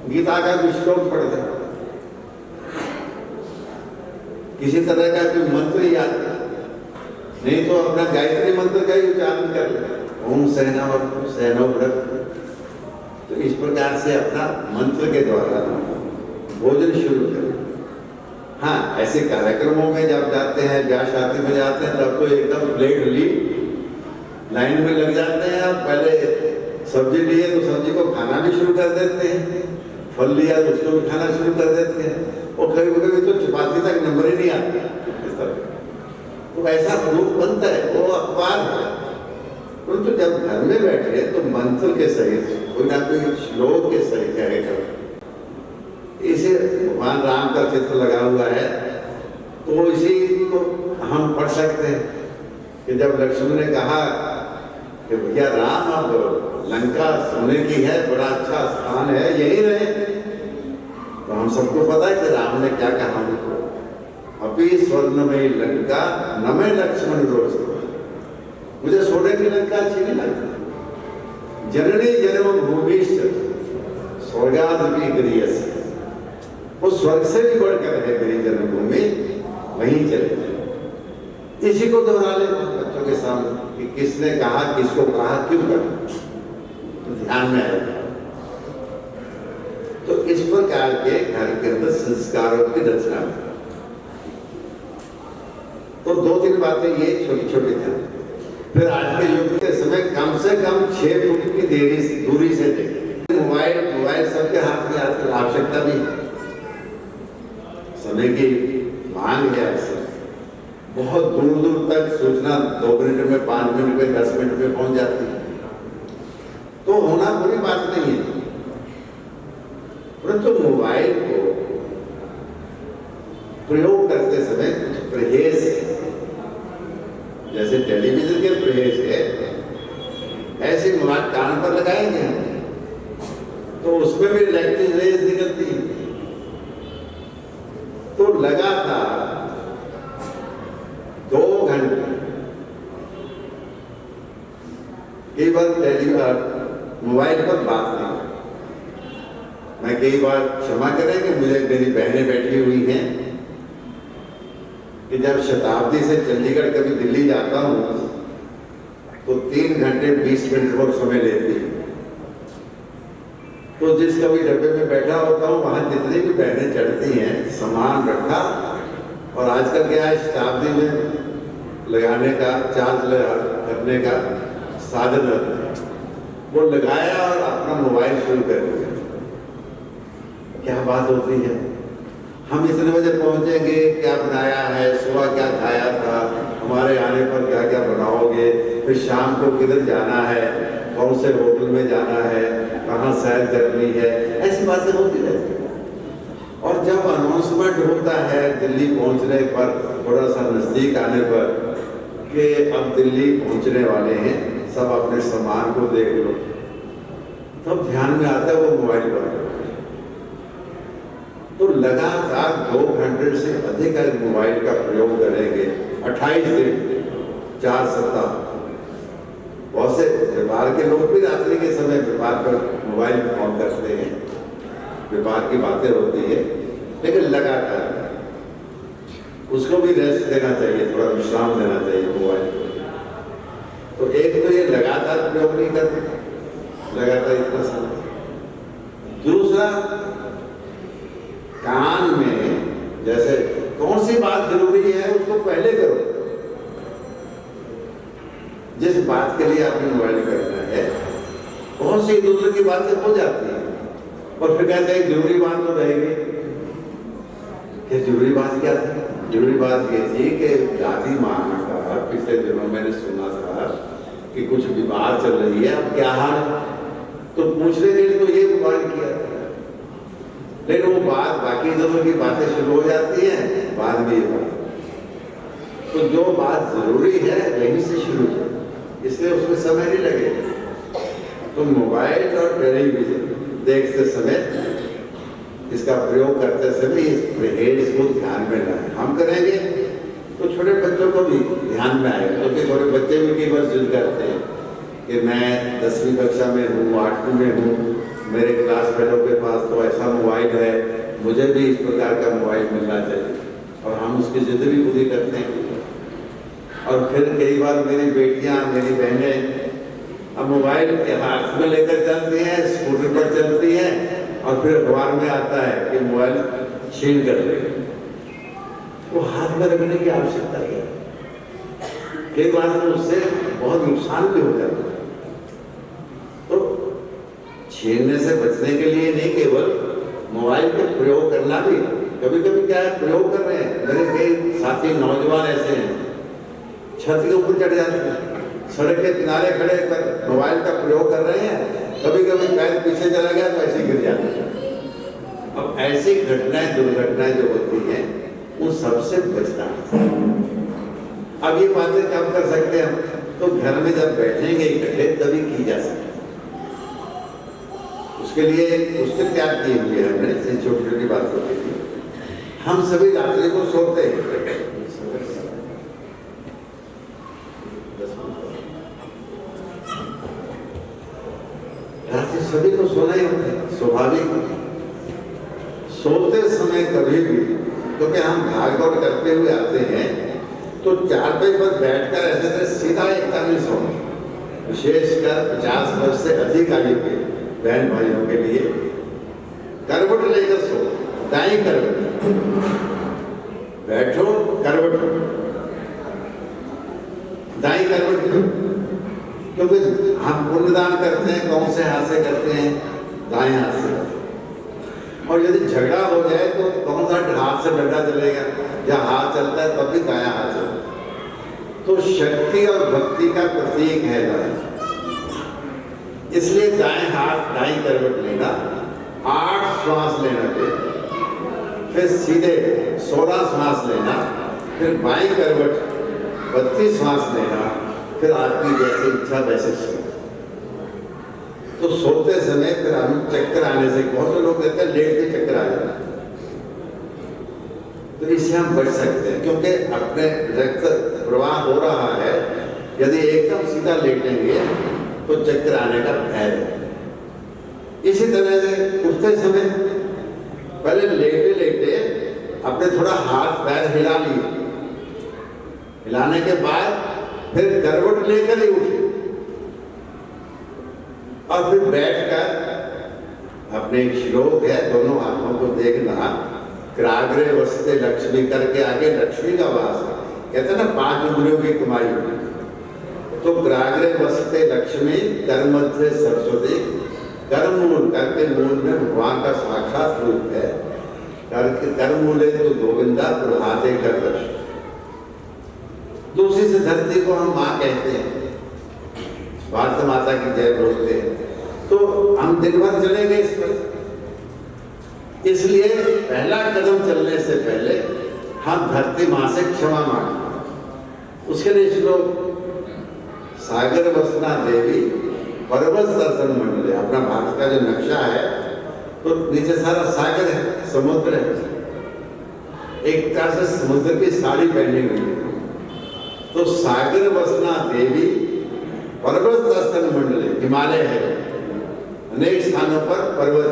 गीता का भी श्लोक पढ़ दें, किसी तरह का कोई मंत्र याद नहीं तो अपना गायत्री मंत्र का ही उच्चारण कर ले, ओम सहनावतु सहनोभुनक्तु। तो इस प्रकार से अपना मंत्र के द्वारा भोजन शुरू करें। हाँ, ऐसे कार्यक्रमों में जब जाते हैं, ब्याह शादी में जाते हैं, तब तो एकदम प्लेट ली, लाइन में लग जाते हैं और पहले सब्जी लिए तो सब्जी को खाना भी शुरू कर देते हैं, फल लिया तो उसको भी खाना शुरू कर देते हैं, और कभी कभी तो चपाती तक नंबर ही नहीं आता इस तरह। तो ऐसा रूप बनता है, वो अखबार है। परंतु तो जब घर में बैठे तो मंत्र के सहित कोई ना कोई श्लोक के सहित कहेगा, इसे भगवान राम का चित्र लगा हुआ है, तो इसी को हम पढ़ सकते हैं कि जब लक्ष्मण ने कहा कि भैया राम अब लंका सोने की है, बड़ा अच्छा स्थान है, यही रहे, तो हम सबको पता है कि राम ने क्या कहा, अभी स्वर्णमयी लंका न मैं लक्ष्मण रोज, मुझे सोने की लंका अच्छी नहीं लगती। जननी जन्म भूमि स्वर्गादपि गरीयसी, वो स्वर्ग से भी बढ़कर है मेरी जन्मभूमि, वहीं चले। इसी को दोहरा ले बच्चों के सामने कि किसने कहा, किसको कहा, क्यों कहा, तो ध्यान में आएगा। तो इस प्रकार के घर के अंदर संस्कारों की रचना है। तो 2-3 बातें ये छोटी छोटी थी। फिर आज के युग के समय कम से कम 6 फुट की दूरी से देखें। मोबाइल सबके हाथ में आजकल आवश्यकता भी है, समय की मांग है, ऐसे बहुत दूर दूर तक सूचना 2 मिनट में, 5 मिनट में, 10 मिनट में पहुंच जाती है, तो होना बुरी बात नहीं है। परंतु मोबाइल को प्रयोग करते समय कुछ परहेज है, जैसे टेलीविजन के परहेज है, ऐसे मोबाइल कान पर लगाएंगे तो उसमें भी इलेक्ट्रिक रेज निकलती है, तो लगातार 2 घंटे केवल मोबाइल पर बात नहीं। मैं कई बार क्षमा करें कि मुझे मेरी बहनें बैठी हुई हैं कि जब शताब्दी से चंडीगढ़ कभी दिल्ली जाता हूँ तो 3 घंटे 20 मिनट और समय लेती है। तो जिस कभी डब्बे में बैठा होता हूँ वहां जितनी भी बहनें चढ़ती हैं, सामान रखा, और आजकल क्या है, शताब्दी में लगाने का, चार्ज करने का साधन रहता है, वो लगाया और अपना मोबाइल शुरू कर दिया। क्या बात होती है, हम इतने बजे पहुंचेंगे, क्या बनाया है, सुबह क्या खाया था, हमारे आने पर क्या क्या बनाओगे, फिर शाम को किधर जाना है, कौन से होटल में जाना है, कहाँ सैर करनी है, ऐसी बातें होती रहती है। और जब अनाउंसमेंट होता है दिल्ली पहुंचने पर, थोड़ा सा नजदीक आने पर, कि अब दिल्ली पहुंचने वाले हैं, सब अपने सामान को देख लो, तब ध्यान में आता है वो मोबाइल पर। तो लगातार 2 घंटे से अधिक मोबाइल का प्रयोग करेंगे, 28 दिन 4 सप्ताह। बहुत से व्यापार के लोग भी रात्रि के समय व्यापार पर मोबाइल फोन करते हैं, व्यापार की बातें होती है, लेकिन लगातार उसको भी रेस्ट देना चाहिए, थोड़ा विश्राम देना चाहिए मोबाइल को। तो एक तो ये लगातार प्रयोग नहीं करते, लगातार इतना समय। दूसरा, कान में जैसे कौन सी बात जरूरी है उसको पहले करो। जिस बात के लिए आपने मोबाइल करना है, बहुत सी दूसरे की बातें हो जाती है, और फिर कहते हैं जरूरी बात तो रहेगी। क्या जरूरी बात क्या थी? जरूरी बात ये थी कि दादी माँ का पिछले दिनों मैंने सुना था कि कुछ बीमार चल रही है, अब क्या हाल है, तो पूछने के लिए तो ये मोबाइल किया था। लेकिन वो बात, बाकी दोनों की बातें शुरू हो जाती है, बाद में ये बात, तो जो बात जरूरी है वहीं से शुरू करो, इसलिए उसमें समय नहीं लगेगा। तो मोबाइल और टेलीविजन देखते समय, इसका प्रयोग करते समय इस परहेज को ध्यान में लाएं। हम करेंगे तो छोटे बच्चों को भी ध्यान में आएगा, क्योंकि छोटे बच्चे भी कई बार जिद करते हैं कि मैं 10वीं कक्षा में हूँ, 8वीं में हूँ, मेरे क्लास फेलो के पास तो ऐसा मोबाइल है, मुझे भी इस प्रकार का मोबाइल मिलना चाहिए, और हम उसकी जिद भी पूरी करते हैं। और फिर कई बार मेरी बेटियां, मेरी बहनें अब मोबाइल के हाथ में लेकर चलती हैं, स्कूटर पर चलती हैं, और फिर अखबार में आता है कि मोबाइल छीन कर ले। वो हाथ में रखने की आवश्यकता है, कई बार तो उससे बहुत नुकसान भी हो जाता है। तो छीनने से बचने के लिए नहीं केवल मोबाइल का प्रयोग करना भी, कभी कभी क्या है, प्रयोग कर रहे हैं, मेरे कई साथी नौजवान ऐसे हैं, छत के ऊपर चढ़ जाते हैं, सड़क के किनारे खड़े कर मोबाइल का प्रयोग कर रहे हैं, कभी कभी पैर पीछे चला गया तो ऐसे गिर जाते हैं। अब ऐसी घटनाएं दुर्घटनाएं जो होती हैं उन सबसे बचना है। अब ये बातें कब कर सकते हैं हम? तो घर में जब बैठेंगे इकट्ठे तभी की जा सकती है। उसके लिए पुस्तक त्याग की हुई है हमने, ऐसी छोटी छोटी बातों के लिए। हम सभी रात्रि को सोते हैं, रात्रि सभी को सोना ही होता है, स्वाभाविक। सोते समय कभी भी, क्योंकि हम भागदौड़ करते हुए आते हैं, तो चारपाई पर बैठकर ऐसे सीधा एक नहीं सोना। विशेषकर 50 वर्ष से अधिक आयु के बहन भाइयों के लिए करवट लेकर सो, दाई करवट, बैठो करवट, दाई करवट। क्योंकि हम पुण्यदान करते हैं कौन से हाथ से करते हैं? दाएं हाथ से। और यदि झगड़ा हो जाए तो कौन सा हाथ से डंडा चलेगा? या हाथ चलता है तब भी दाया हाथ चलता है। तो शक्ति और भक्ति का प्रतीक है दाएं। इसलिए दाएं हाथ दाएं करवट लेना, 8 श्वास लेना, फिर सीधे 16 श्वास लेना, फिर बाएं करवट 32 श्वास लेना, फिर आपकी जैसे इच्छा वैसे सो। तो सोते समय फिर हम चक्कर आने से, बहुत से लोग कहते हैं लेट के चक्कर आ जाता है, तो इससे हम बच सकते हैं। क्योंकि अपने रक्त प्रवाह हो रहा है, यदि एकदम सीधा लेटेंगे तो चक्कर आने का भय है। इसी तरह से उठते समय पहले लेटे लेटे अपने थोड़ा हाथ पैर हिला लिए, हिलाने के बाद फिर करवट लेकर ही उठे और फिर बैठकर अपने एक श्लोक है, दोनों हाथों को देखना, क्राग्रे वस्ते लक्ष्मी करके आगे लक्ष्मी का वास है। कहते हैं ना 5 उंगलियों की कमाई। तो क्राग्रे वस्ते लक्ष्मी, कर मध्य सरस्वती, कर मूल, कर के मूल में भगवान का साक्षात रूप है। कर मूले तो गोविंदा, प्रभाते कर दर्शन। दूसरी से धरती को हम माँ कहते हैं, भारत माता की जय बोलते हैं। तो हम दिन भर चलेंगे इस पर, इसलिए पहला कदम चलने से पहले हम धरती माँ से क्षमा मांगें। उसके लिए श्लोक, सागर वसना देवी पर्वत दर्शन मंडले। अपना भारत का जो नक्शा है तो नीचे सारा सागर है, समुद्र है, एक तरह से समुद्र की साड़ी पहनी हुई है। तो सागर वसना देवी पर्वत दर्शन मंडले, हिमालय है, अनेक स्थानों पर पर्वत।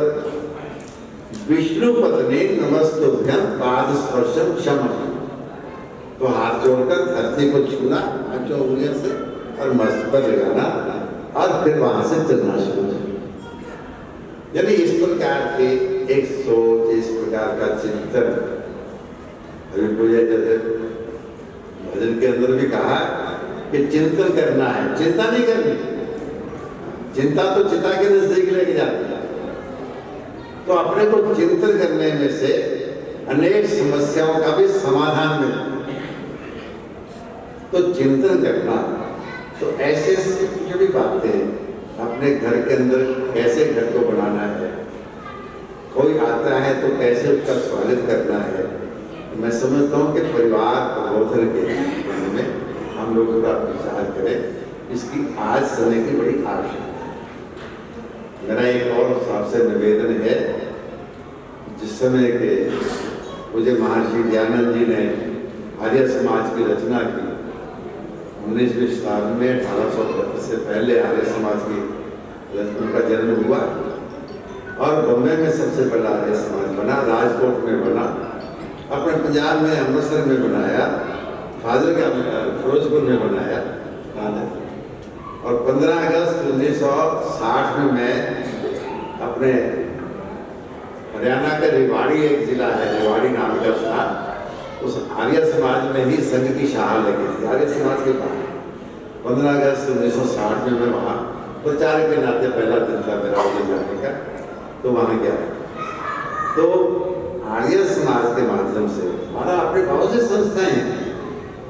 विष्णु पत्नी नमस्तुभ्यं पाद स्पर्शम क्षम। तो हाथ जोड़कर धरती को छूना पांचों उंगलियों से और मस्त पर लगाना और फिर वहां से चलना शुरू करना। यानी इस प्रकार की एक सोच, इस प्रकार का चिंतन। अभी पूजा जैसे भजन के अंदर भी कहा कि चिंतन करना है, चिंता नहीं करनी। चिंता तो चिता के नजदीक लेके जाती है। तो अपने को चिंतन करने में से अनेक समस्याओं का भी समाधान मिलता है। तो चिंतन करना, तो ऐसे छोटी छोटी बातें अपने घर के अंदर कैसे घर को बनाना है, कोई आता है तो कैसे उसका स्वागत करना है। मैं समझता हूँ कि परिवार प्रबोधन के में हम लोग थोड़ा विचार करें, इसकी आज समय की बड़ी आवश्यकता है। मेरा एक और सबसे निवेदन है, जिस समय के मुझे महर्षि दयानंद जी ने आर्य समाज की रचना की 19वीं शताब्दी में, 1832 से पहले आर्य समाज की उनका जन्म हुआ और बम्बई में सबसे बड़ा आर्य समाज बना, राजकोट में बना, अपने पंजाब में अमृतसर में बनाया, फाजिल का फिरोजपुर में बनाया। और 15 अगस्त 1960 में मैं अपने हरियाणा का रेवाड़ी एक जिला है, रेवाड़ी नाम का स्थान, उस आर्य समाज में ही संघ की शाखा लगी थी आर्य समाज के पास। 15 अगस्त 1960 में मैं वहाँ प्रचारक के नाते पहला दिन था मेरा उधर जाने का, तो वहाँ गया। तो आर्य समाज के माध्यम से हमारा अपने बहुत से संस्थाएं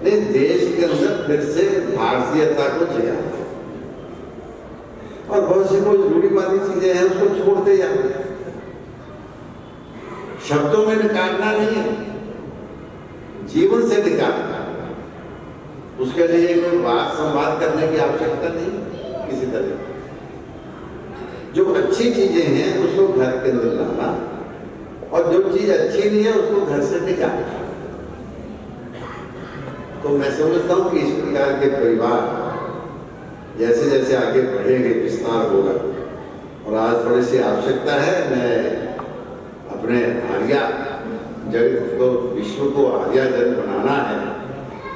ने देश के अंदर फिर से भारतीयता को जगा, और बहुत सी कोई रूढ़िवादी चीजें हैं उसको छोड़ते जाते। शब्दों में निकालना नहीं है, जीवन से निकालना। उसके लिए कोई बात संवाद करने की आवश्यकता नहीं किसी तरह। जो अच्छी चीजें हैं उसको घर के अंदर लाना, और जो चीज अच्छी नहीं है उसको घर से निकालना। तो मैं समझता हूँ कि इस प्रकार के परिवार जैसे जैसे आगे बढ़ेंगे विस्तार होगा। और आज थोड़ी सी आवश्यकता है, मैं अपने आर्या जगत को, विश्व को आर्या जन बनाना है।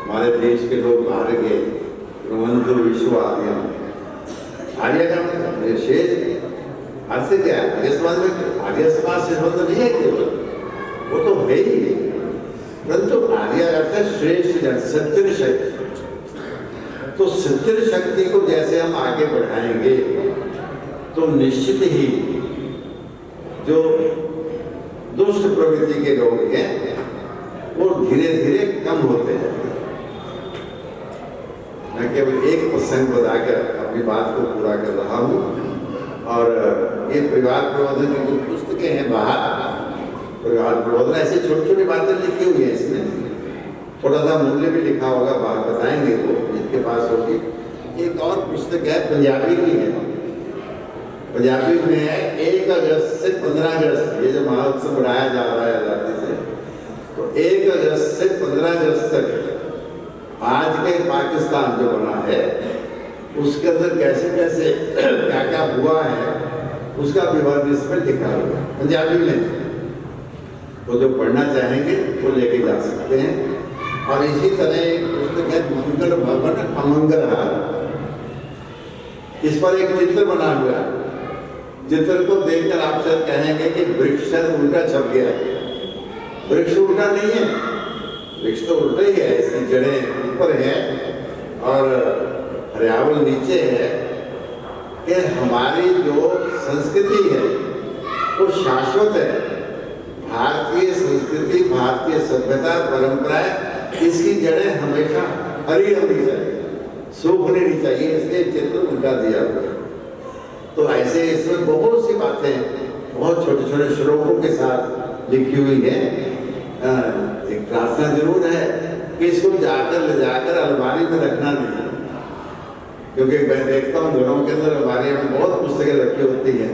हमारे देश के लोग बाहर गए, प्रबंध विश्व आर्य, आर्य का विशेष अर्थ से क्या है? आर्य समाज में आर्य समाज से संबंध नहीं है केवल, वो तो है ही, परंतु आर्य अर्थ है श्रेष्ठ जन, सत्य शक्ति। तो सत्य शक्ति को जैसे हम आगे बढ़ाएंगे तो निश्चित ही जो दुष्ट प्रवृत्ति के लोग हैं वो धीरे धीरे कम होते हैं। मैं केवल एक प्रसंग बताकर अपनी बात को पूरा कर रहा हूँ। और ये परिवार प्रबंधन की कुछ पुस्तकें हैं बाहर, परिवार प्रबंधन ऐसी छोटी छोटी बातें लिखी हुई है इसमें, थोड़ा सा मूल्य भी लिखा होगा, बाहर बताएंगे वो जिसके पास होगी। एक और पुस्तक है, पंजाबी की है, पंजाबी में है 1 अगस्त से 15 अगस्त, ये जो महोत्सव बढ़ाया जा रहा है आजादी से, तो 1 अगस्त से 15 अगस्त तक आज के पाकिस्तान जो बना है उसके अंदर कैसे कैसे क्या क्या हुआ है उसका विवरण इसमें लिखा हुआ है पंजाबी में। तो जो पढ़ना चाहेंगे वो लेके जा सकते हैं। और इसी तरह एक पुस्तक है मंगल भवन अमंगल हाल, इस पर एक चित्र बना हुआ है। चित्र को देखकर आप शायद कहेंगे कि वृक्ष उल्टा छप गया। वृक्ष उल्टा नहीं है, वृक्ष तो उल्टा ही है, इसकी जड़ें ऊपर है और हरियावल नीचे है। कि हमारी जो संस्कृति है वो शाश्वत है। भारतीय संस्कृति, भारतीय सभ्यता, परंपराएं, इसकी जड़ें हमेशा हरी होनी चाहिए, सूखनी नहीं चाहिए, इसलिए चित्र उल्टा दिया हुआ है। तो ऐसे इसमें बहुत सी बातें बहुत छोटे छोटे श्लोकों के साथ लिखी हुई है। एक प्रार्थना जरूर है कि इसको जाकर ले जाकर अलमारी में रखना नहीं, क्योंकि मैं देखता हूँ घरों के अंदर अलमारी में बहुत पुस्तकें रखी होती हैं,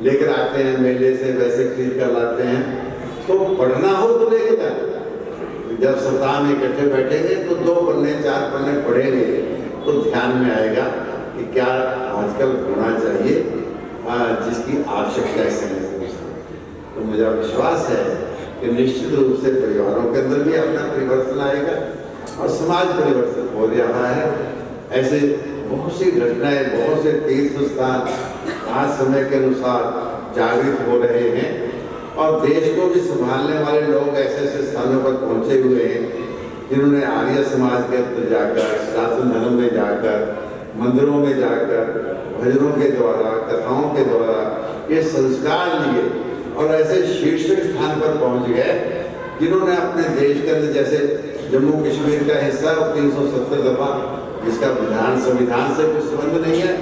लेकर आते हैं मेले से, वैसे खरीद कर लाते हैं। तो पढ़ना हो तो लेके जाए। जब सप्ताह में इकट्ठे बैठेंगे तो 2 पन्ने 4 पन्ने पढ़ेंगे तो ध्यान में आएगा कि क्या आजकल होना चाहिए, जिसकी आवश्यकता इस समय है। तो मुझे विश्वास है कि निश्चित रूप से परिवारों के अंदर भी अपना परिवर्तन आएगा और समाज परिवर्तन हो रहा है। ऐसे बहुत सी घटनाएं, बहुत से तीर्थ स्थान आज समय के अनुसार जागृत हो रहे हैं और देश को भी संभालने वाले लोग ऐसे ऐसे स्थानों पर पहुंचे हुए हैं जिन्होंने आर्य समाज के अंदर जाकर, सनातन धर्म में जाकर, मंदिरों में जाकर, भजनों के द्वारा, कथाओं के द्वारा ये संस्कार लिए और ऐसे शीर्ष स्थान पर पहुंच गए जिन्होंने अपने देश के अंदर, जैसे जम्मू कश्मीर का हिस्सा 370 दफा, जिसका विधान संविधान से कुछ संबंध नहीं है,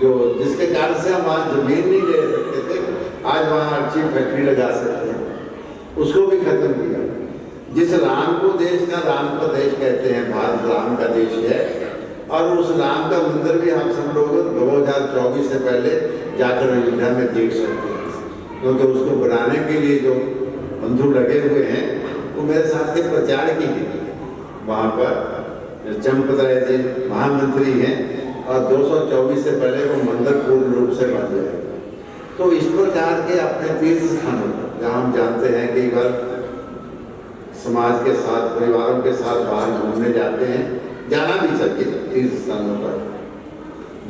जो जिसके कारण से हम आज जमीन नहीं ले सकते थे, आज वहाँ अच्छी फैक्ट्री लगा सकते हैं, उसको भी खत्म किया। जिस राम को देश का, राम का देश कहते हैं, भारत राम का देश है, और उस राम का मंदिर भी हम सब लोग 2024 से पहले जाकर अयोध्या में देख सकते हैं, क्योंकि उसको बनाने के लिए जो बंधु लगे हुए हैं वो मेरे साथ के प्रचार की वहाँ पर चंपत राय जी महामंत्री हैं और 224 से पहले वो मंदिर पूर्ण रूप से बन जाए। तो इस प्रकार के अपने तीर्थ स्थानों पर जहाँ हम जानते हैं कि बार समाज के साथ, परिवारों के साथ बाहर घूमने जाते हैं, जाना भी चाहिए तीर्थ स्थानों पर,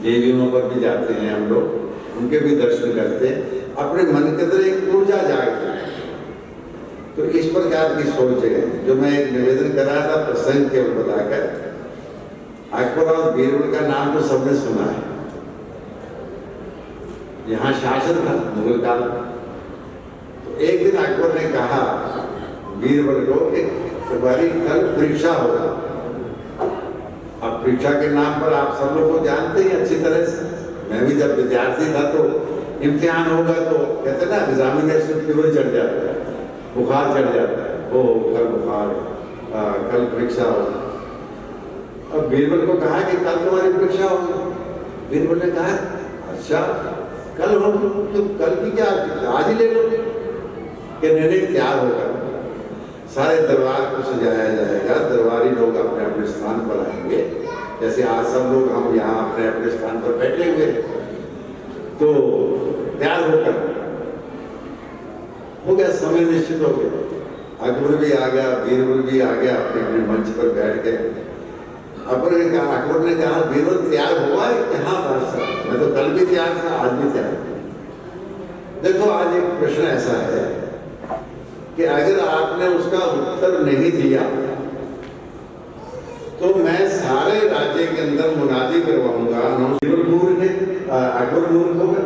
देवियों पर भी जाते हैं हम लोग, उनके भी दर्शन करते हैं, अपने मन के अंदर एक ऊर्जा जागती है। तो इस प्रकार की सोच है जो मैं एक निवेदन कर रहा था प्रसंग के बताकर। अकबर और बीरबल का नाम तो सबने सुना है, यहाँ शासन था मुगल काल। तो एक दिन अकबर ने कहा बीरबल को कि तुम्हारी कल परीक्षा होगा। अब परीक्षा के नाम पर आप सब लोग को जानते हैं अच्छी तरह से, मैं भी जब विद्यार्थी था तो इम्तिहान होगा तो कहते ना एग्जामिनेशन फीवर चढ़ जाता है। बुखार चढ़ जाता है, वो कल बुखार है, कल परीक्षा होगी। अब बीरबल को कहा कि कल तुम्हारी परीक्षा होगी। बीरबल ने कहा अच्छा कल हो, तुम कल की क्या, आज ही ले लो। कि नहीं तैयार होगा, सारे दरबार को सजाया जाएगा, दरबारी लोग अपने अपने स्थान पर आएंगे, जैसे आज सब लोग हम यहाँ अपने अपने स्थान पर बैठे हुए, तो तैयार होकर हो गया, समय निश्चित हो गया। अकबर भी आ गया, बीरबल भी आ गया, अपने अपने मंच पर बैठ गए। अकबर ने कहा बीरबल तैयार हुआ है कि हाँ बादशाह, मैं तो कल भी तैयार था, आज भी तैयार। देखो आज एक प्रश्न ऐसा है कि अगर आपने उसका उत्तर नहीं दिया तो मैं सारे राज्य के अंदर मुनादी करवाऊंगा, अकबर मूर्ख होगा,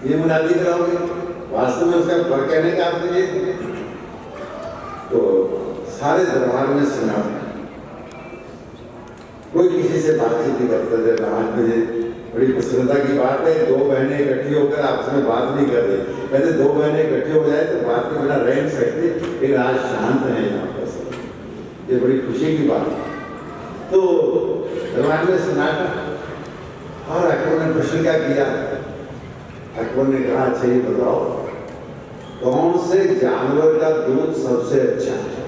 ये मुनादी कराओगे, वास्तव में उसका फर्क कहने का आपने ये। तो सारे दरबार में सुना, कोई किसी से बातचीत नहीं करता था। आज मुझे बड़ी प्रसन्नता की बात है, दो बहनें इकट्ठी होकर आपस में बात नहीं कर रही। कहते दो बहनें इकट्ठी हो जाए तो बात के बिना रह नहीं सकती, लेकिन आज शांत है यहाँ पर, ये बड़ी खुशी की बात है। तो दरबार में सन्नाटा, और अकबर ने प्रश्न क्या किया? अकबर ने कहा अच्छा ये बताओ कौन से जानवर का दूध सबसे अच्छा है?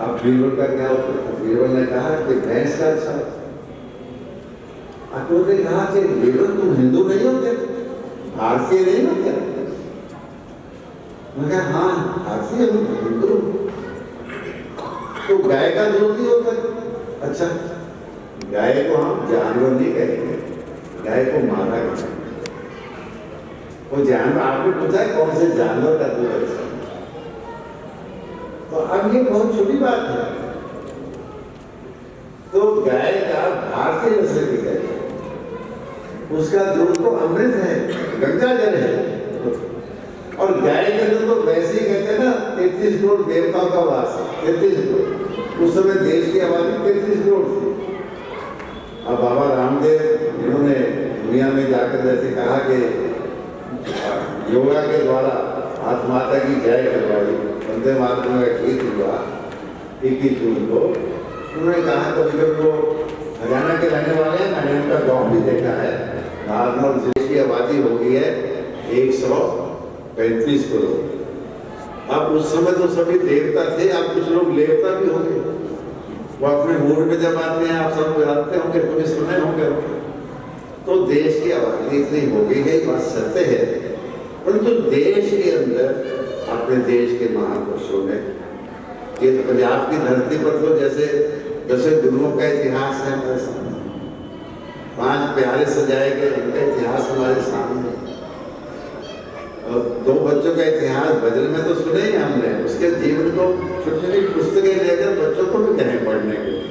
अब बीरबल का क्या उत्तर? बीरबल ने कहा कि भैंस का अच्छा है। अकबर ने कहा कि बीरबल तुम हिंदू नहीं हो क्या, भारतीय नहीं हो क्या? मैं कहा हाँ भारतीय हूँ, हिंदू। तो गाय का दूध ही होता है। अच्छा गाय को हम जानवर नहीं कहेंगे, गाय को माता कहते हैं। वो जानवर, आपने पूछा है कौन से जानवर का दूध अच्छा? तो अब ये बहुत छोटी बात है। तो गाय का भारतीय नस्ल की गाय, उसका दूध तो अमृत है, गंगा जल है। और गाय के अंदर तो वैसे ही कहते हैं ना 33 करोड़ देवताओं का वास है, 33 करोड़। उस समय देश की आबादी 33 करोड़ थी। अब बाबा रामदेव इन्होंने दुनिया में जाकर जैसे कहा कि योगा के द्वारा हाथ माता की जय करवाई, वंदे मातरम का गीत हुआ 21 जून को। उन्होंने कहा कभी कभी वो हरियाणा के रहने वाले हैं, मैंने उनका गाँव भी देखा है। नारनौल जिले की आबादी हो गई है 135 करोड़। अब उस समय तो सभी देवता थे, अब कुछ लोग लेवता भी होंगे। वो अपने मूड में जब आते हैं, आप सब जानते होंगे, कभी सुने होंगे। तो देश की आबादी इतनी हो गई है, बात सत्य है। परंतु देश के अंदर अपने देश के महापुरुषों ने, ये तो पंजाब की धरती पर तो जैसे 10 गुरुओं का इतिहास है हमारे सामने, 5 प्यारे सजाए गए, उनका इतिहास हमारे सामने। और 2 बच्चों का इतिहास भजन में तो सुने ही हमने, उसके जीवन को छोटी छोटी पुस्तकें लेकर बच्चों को भी कहें पढ़ने के लिए।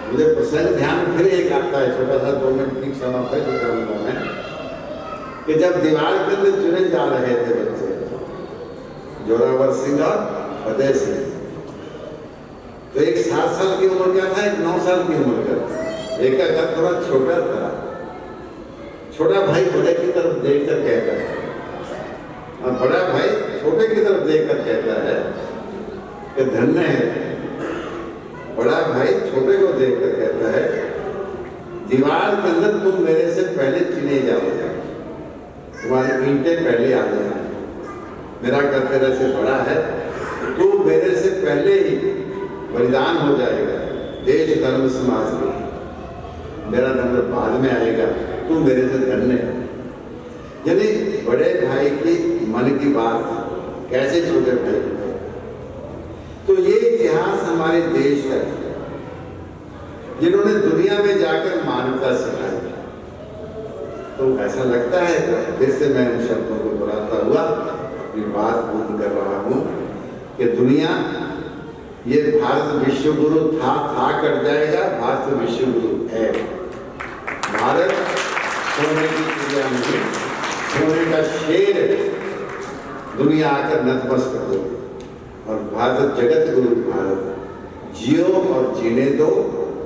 मुझे प्रसंग ध्यान फिर एक आता है, छोटा सा 2 मिनट की क्षमा है जो करूँगा मैं, कि जब दीवार के अंदर चुने जा रहे थे बच्चे, जोरावर सिंह और फतेह सिंह, तो एक 7 साल की उम्र का था, एक 9 साल की उम्र का था। एक का कद थोड़ा छोटा था। छोटा भाई बड़े की तरफ देखकर कहता है, और बड़ा भाई छोटे की तरफ देखकर कहता है कि धन्य है। बड़ा भाई छोटे को देखकर कहता है दीवार के अंदर तुम मेरे से पहले चुने जाओगे, तुम्हारी ईंटें पहले आ जाएंगी। मेरा कद तेरे से बड़ा है, तू मेरे से पहले ही बलिदान हो जाएगा देश धर्म समाज में, मेरा नंबर बाद में आएगा, तू मेरे से धन्य है। यानी बड़े भाई की मन की बात कैसे छोटे भाई को। तो ये इतिहास हमारे देश का है, जिन्होंने दुनिया में जाकर मानवता सिखाई। तो ऐसा लगता है, फिर से मैं उन शब्दों को दोहराता हुआ अपनी बात पूर्ण कर रहा हूँ कि दुनिया, ये भारत विश्व गुरु था कट जाएगा, भारत विश्व गुरु है। भारत सोने की पूजा नहीं, सोने का शेर दुनिया आकर नतमस्तक हो, और भारत जगत गुरु भारत, जियो और जीने दो,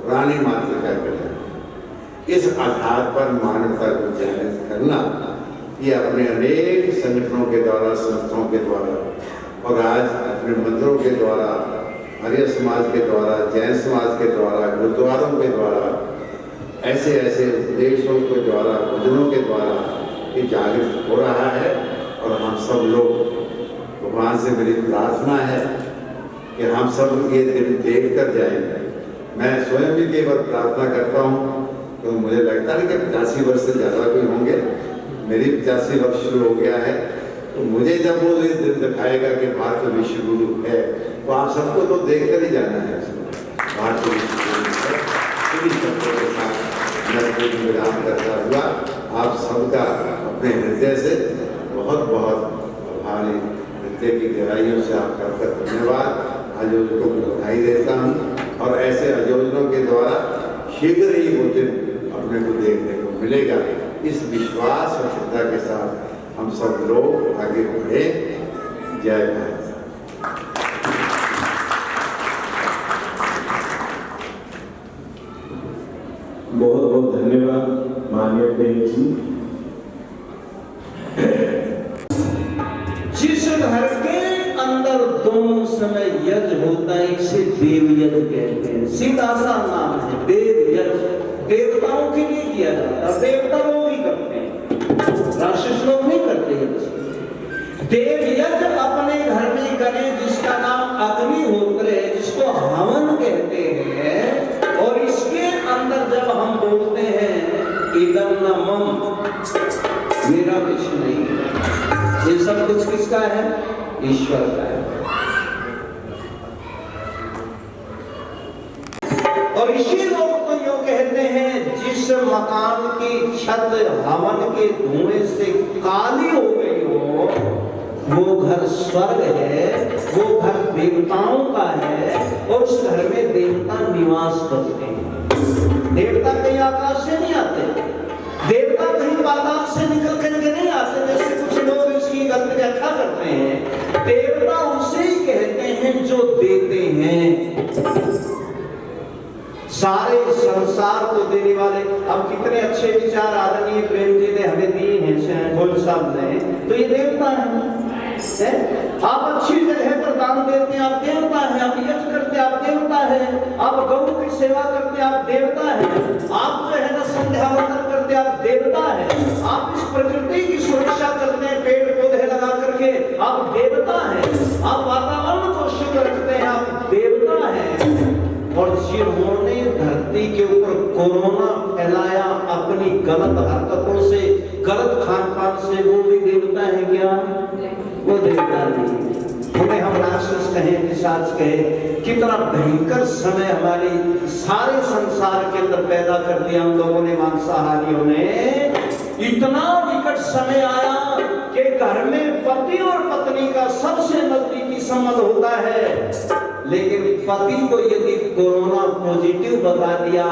प्राणी मात्र का कल्याण। इस आधार पर मानवता को चैलेंज करना, ये अपने अनेक संगठनों के द्वारा, संस्थाओं के द्वारा और आज अपने मंदिरों के द्वारा, आर्य समाज के द्वारा, जैन समाज के द्वारा, गुरुद्वारों के द्वारा, ऐसे ऐसे उपदेशों के द्वारा, भजनों के द्वारा ये जागृत हो रहा है। और हम सब लोग, भगवान से मेरी प्रार्थना है कि हम सब ये दिन देख कर जाएंगे। मैं स्वयं भी कई बार प्रार्थना करता हूँ, तो मुझे लगता है कि 85 वर्ष से ज़्यादा कोई होंगे, मेरी 85 वर्ष शुरू हो गया है। तो मुझे जब वो ये दिन दिखाएगा कि भारत विश्व गुरु है, तो आप सबको तो देख कर ही जाना है। भारत विश्व गुरु है, सभी शब्दों के साथ मैं विराम करता हुआ आप सबका अपने हृदय से बहुत बहुत आभारी, हृदय की गहराइयों से आपका धन्यवाद। आयोजकों को बधाई देता हूँ और ऐसे आयोजनों के द्वारा शीघ्र ही वो दिन अपने को देखने को मिलेगा। इस विश्वास और श्रद्धा के साथ हम सब लोग आगे बढ़े। जय भारत। बहुत बहुत धन्यवाद माननीय प्रेम जी। जिस घर के अंदर दोनों समय यज्ञ होता है इसे देव यज्ञ कहते हैं। सीधा सा नाम है देव यज्ञ। देवताओं के लिए किया जाता है, देवता लोग ही करते हैं, राक्षस लोग नहीं करते हैं। देव यज्ञ अपने घर में करें, जिसका नाम अग्निहोत्र है, जिसको हवन कहते हैं। और इसके अंदर जब हम बोलते हैं इदम न मम, मेरा कुछ नहीं है, ये सब कुछ किसका है? ईश्वर का है। और इसी लोग तो यूं कहते हैं, जिस मकान की छत हवन के धुएं से काली हो गई हो, वो घर स्वर्ग है, वो घर देवताओं का है और उस घर में देवता निवास करते हैं। देवता कहीं आकाश से नहीं आते, देवता कहीं पाताल से निकल करके नहीं आते, जैसे कुछ लोग इसकी गलत व्याख्या करते हैं। देवता उसे ही कहते हैं जो देते हैं, सारे संसार को देने वाले। अब कितने अच्छे विचार आदरणीय प्रेम जी ने हमें दिए हैं भोल साहब ने, तो ये देवता है। आप अच्छी जगह पर दान देते हैं, आप देवता है। आप यज्ञ करते हैं, आप देवता है। आप गौ की सेवा करते हैं, आप देवता है। आप जो है ना संध्या वंदन करते हैं, आप देवता है। आप इस प्रकृति की सुरक्षा करते हैं, पेड़ पौधे लगा करके, आप देवता है। आप वातावरण को शुद्ध रखते हैं, आप देवता है। और जिन्होंने धरती के ऊपर कोरोना फैलाया अपनी गलत हरकतों से, गलत खान पान से, वो भी देवता है क्या? वो देवता नहीं। उन्हें हम राक्षस कहें, पिशाच कहें। कितना भयंकर समय हमारे सारे संसार के अंदर पैदा कर दिया हम लोगों ने, मांसाहारियों ने। इतना विकट समय आया कि घर में पति और पत्नी का सबसे नजदीकी संबंध होता है, लेकिन पति को यदि कोरोना पॉजिटिव बता दिया,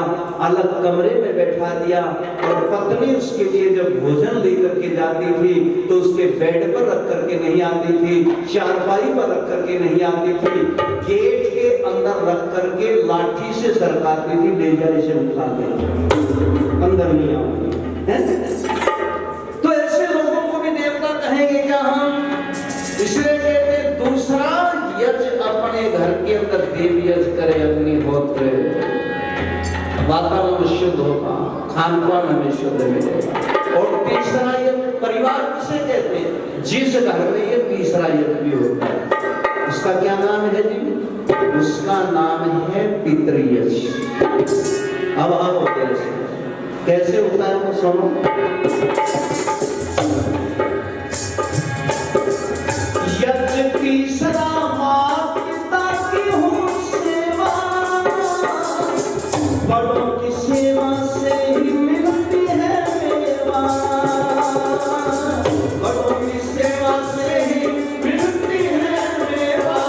अलग कमरे में बैठा दिया, और पत्नी उसके लिए जब भोजन लेकर के जाती थी तो उसके बेड पर रख करके नहीं आती थी, चारपाई पर रख करके नहीं आती थी, गेट के अंदर रख करके लाठी से सरकाती थी, डेंजर से उठा के अंदर नहीं आती। तो ऐसे लोगों को भी देवता कहेंगे क्या हम? इसलिए कहते दूसरा यज्ञ अपने घर के अंदर देव यज्ञ करे, अग्निहोत्र, वातावरण शुद्ध होगा, खान पान हमें शुद्ध मिलेगा। और तीसरा यज्ञ परिवार किसे कहते हैं? जिस घर में ये तीसरा यज्ञ भी होता है, उसका क्या नाम है जी? उसका नाम है पितृयज्ञ। अब आओ कैसे होता है वो सुनो। यज्ञ तीसरा माँ पिता की हो सेवा, बड़ों की सेवा से ही मिलती है मेवा, बड़ों की सेवा से ही मिलती है मेवा।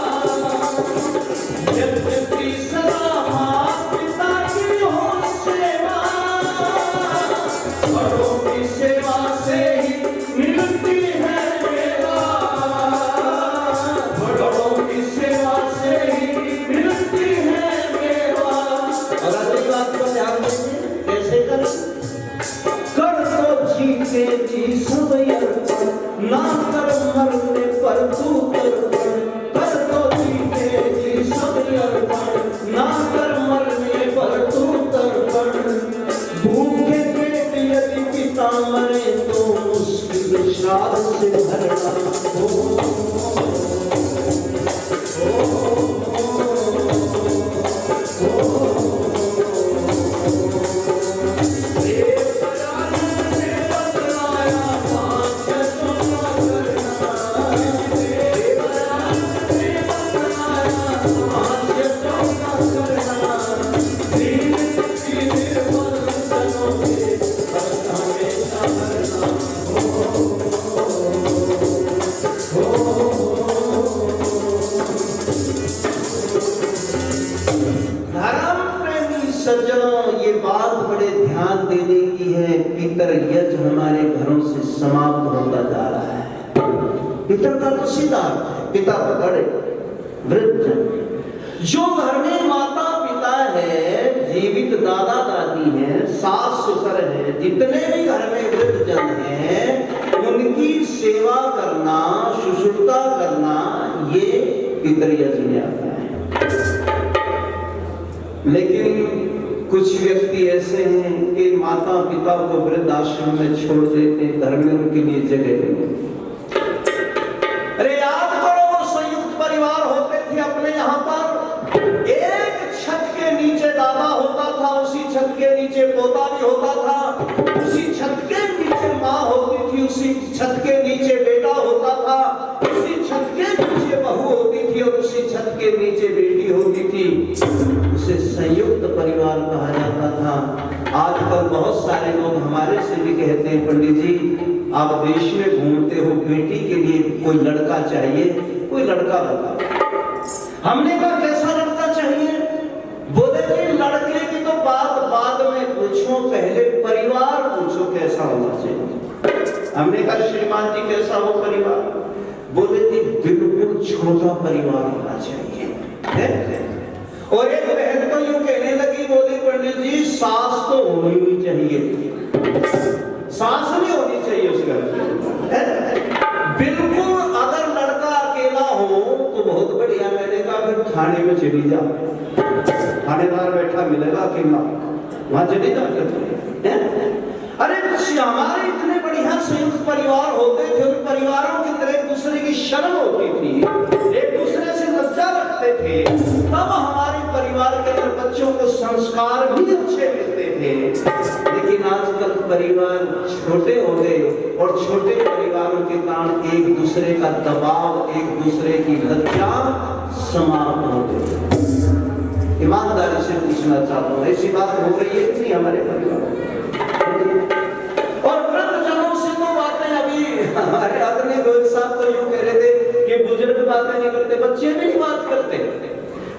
यज्ञ तीसरा माँ पिता की हो सेवा, बड़ों की सेवा से ही मिलती है मेवा, बड़ों की सेवा से ही मिलती है मेवा। और अगली बात को ध्यान देंगे, तू तर्पण कर दो जीते जी सब अर्पण ना कर मरने पर तू तर्पण भूखे पेट यदि पिता मरे तो मुश्किल श्राद्ध से भरना सज्जनों, ये बात बड़े ध्यान देने की है। पितर यज्ञ हमारे घरों से समाप्त होता जा रहा है। पितर का तो सीधा अर्थ है, पिता बड़े वृद्ध। जो घर में माता पिता है, जीवित दादा दादी हैं, सास ससुर है, जितने भी घर में वृद्ध जन हैं, उनकी सेवा करना, शुश्रूषा करना, ये पितर यज्ञ में आता है। लेकिन कुछ व्यक्ति ऐसे हैं कि माता पिता को वृद्धाश्रम में छोड़ देते, घर में उनके लिए जगह नहीं। अरे याद करो, वो संयुक्त परिवार होते थे अपने यहाँ पर। एक छत के नीचे दादा होता था, उसी छत के नीचे पोता भी होता था, उसी छत के नीचे माँ होती थी, उसी छत के नीचे बेटा होता था, उसी छत के नीचे बहू होती थी और उसी छत के नीचे बेटी होती थी। उसे संयुक्त परिवार कहा जाता था। आजकल बहुत सारे लोग हमारे से भी कहते हैं, पंडित जी आप देश में घूमते हो, बेटी के लिए कोई लड़का चाहिए, कोई लड़का बताओ। हमने कहा कैसा लड़का चाहिए? बोले कि लड़के की तो बात बाद में पूछो, पहले परिवार पूछो कैसा होना चाहिए। हमने कहा श्रीमान जी कैसा हो परिवार? बोले कि बिल्कुल छोटा परिवार होना चाहिए। और एक बहन तो यूं कहने लगी, बोली पंडित जी सास तो होनी ही चाहिए, सास नहीं होनी चाहिए उस घर में। बिल्कुल अगर लड़का अकेला हो तो बहुत बढ़िया। मैंने कहा फिर थाने में चली जा, थानेदार बैठा मिलेगा अकेला, वहां चली जा। अरे हमारे इतने बढ़िया संयुक्त परिवार होते थे, उन परिवारों के अंदर एक दूसरे की शर्म होती थी, एक दूसरे से लज्जा रखते थे, तब हमारे परिवार के अंदर बच्चों को संस्कार भी अच्छे मिलते थे। लेकिन आजकल परिवार छोटे हो गए और छोटे परिवारों के कारण एक दूसरे का दबाव, एक दूसरे की लज्जा समाप्त हो गई। ईमानदारी से पूछना चाहता हूँ, ऐसी बात हो रही है कि नहीं हमारे परिवार? और वृद्ध जनों से तो बातें अभी हमारे आदरणीय गोयल साहब तो यूं कह रहे थे कि बुजुर्ग बातें नहीं करते, बच्चे भी नहीं बात करते।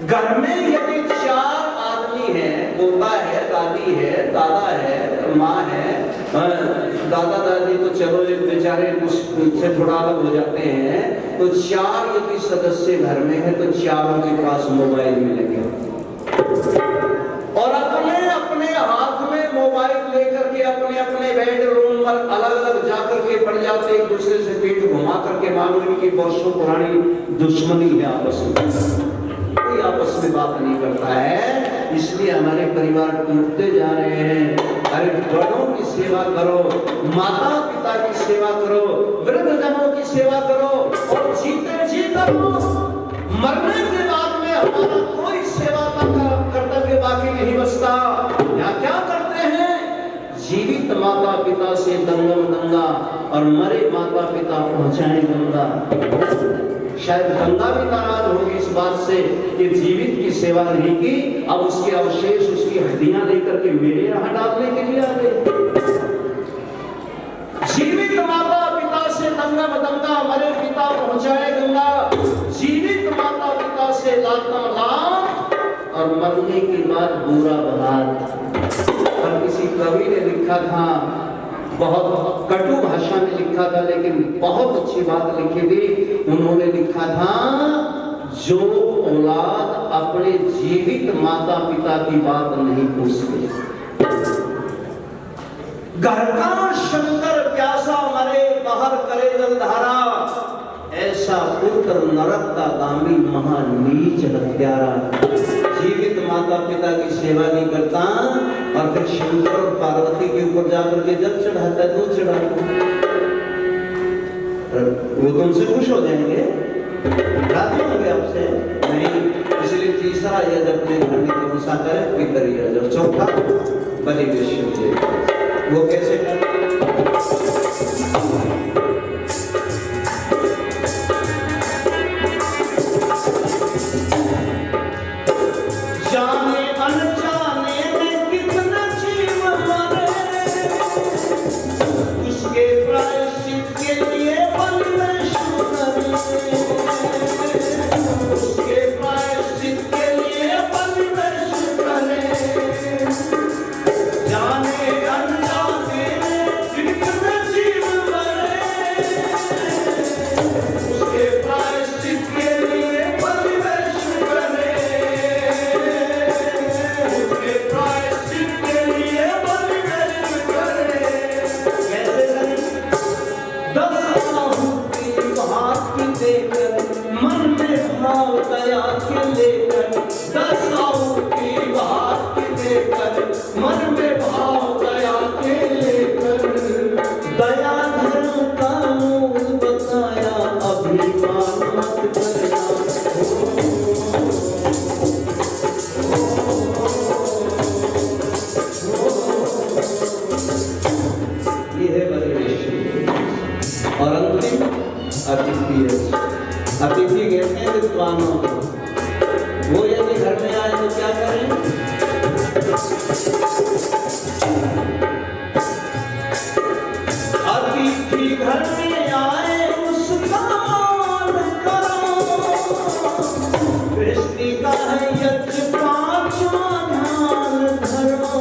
घर में यदि 4 आदमी हैं, पोता है, दादी है, दादा है, माँ है, दादा दादी तो चलो एक बेचारे उससे थोड़ा अलग हो जाते हैं, तो 4 यदि सदस्य घर में है तो 4 के पास मोबाइल मिलेंगे और अपने अपने हाथ में मोबाइल लेकर के अपने अपने बेडरूम पर अलग अलग जाकर के पड़ जाते, एक दूसरे से पीठ घुमा करके, मालूम की वर्षों पुरानी दुश्मनी है आपस में, कोई आपस में बात नहीं करता है। इसलिए हमारे परिवार टूटते जा रहे हैं। अरे बड़ों की सेवा करो, माता पिता की सेवा करो, वृद्ध जनों की सेवा करो और जीते जी करो। मरने के बाद में हमारा कोई सेवा का कर्तव्य बाकी नहीं बचता। यहाँ क्या करते हैं? जीवित माता पिता से दंगम दंगा और मरे माता पिता पहुंचाए गंगा। शायद गंगा भी नाराज होगी इस बात से कि जीवित की सेवा नहीं की, अब उसके अवशेष, उसकी हड्डियां लेकर के मेरे यहाँ डालने के लिए आ गए। जीवित माता पिता से दंगम दंगा, मरे पिता पहुंचाए गंगा। जीवित माता पिता से लातम लात और मरने के बाद बुरा बहात। और किसी कवि ने लिखा था, बहुत कटु भाषा में लिखा था लेकिन बहुत अच्छी बात लिखी थी। उन्होंने लिखा था, जो औलाद अपने जीवित माता पिता की बात नहीं पूछती, घर का शंकर प्यासा मरे बाहर करे जलधारा, ऐसे ऐसा पुत्र नरक का गामी महानीच हत्यारा, जीवित माता पिता की सेवा नहीं करता और फिर शंकर और पार्वती के ऊपर जाकर के जल चढ़ाता, दूध चढ़ाता, वो तुमसे खुश हो जाएंगे, राजी होंगे आपसे नहीं। इसलिए तीसरा यज्ञ अपने घर में तपस्या करें, पितर यज्ञ, और चौथा बलि विष्णु यज्ञ। वो कैसे करें? जाने अनजाने में कितना जीव मरे, उसके प्रायश्चित के लिए बलि विष्णु करे, उसके प्रायश्चित के लिए बलि विष्णु करे। जाने अनजाने में कितना जीव मरे, उसके प्रायश्चित के लिए बलि विष्णु करे, उसके प्रायश्चित के लिए बलि विष्णु करे। कैसे करें? 10 आहुति भाग देकर मन में भाव दया के लेकर, 10 आहुति भाग देकर मन में भाव दया के लेकर, दया धर्म का मूल बताया, अभिमान मत करना। ये है बलि विष्णु। और अंतिम अतिथि है। अतिथि कहते हैं विद्वानों को। वो यदि घर में आए तो क्या करें? अतिथि घर में आए उसका मान करो, सृष्टि का है यज्ञ पांचवां ध्यान धरो,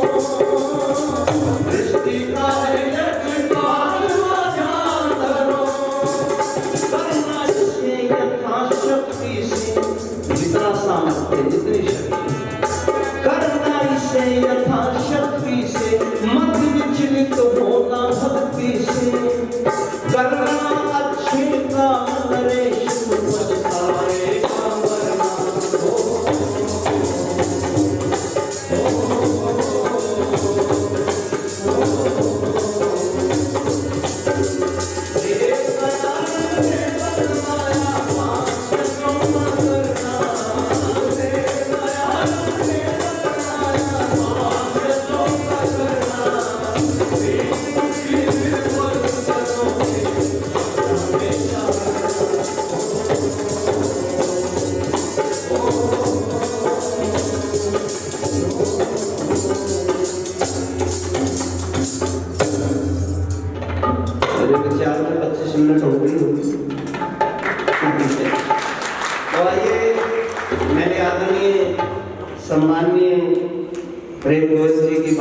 सृष्टि का है यज्ञ पांचवां ध्यान धरो। करना इसे यथाशक्ति से, जितना सामर्थ्य जितनी शक्ति, करना इसे यथाशक्ति से, मत विचलित होना भक्ति से, करना अच्छे काम नरेश पछताएगा वरना। मिनट हो गई होगी। तो आइए मैंने आदरणीय सम्माननीय प्रेम गोयल जी की बात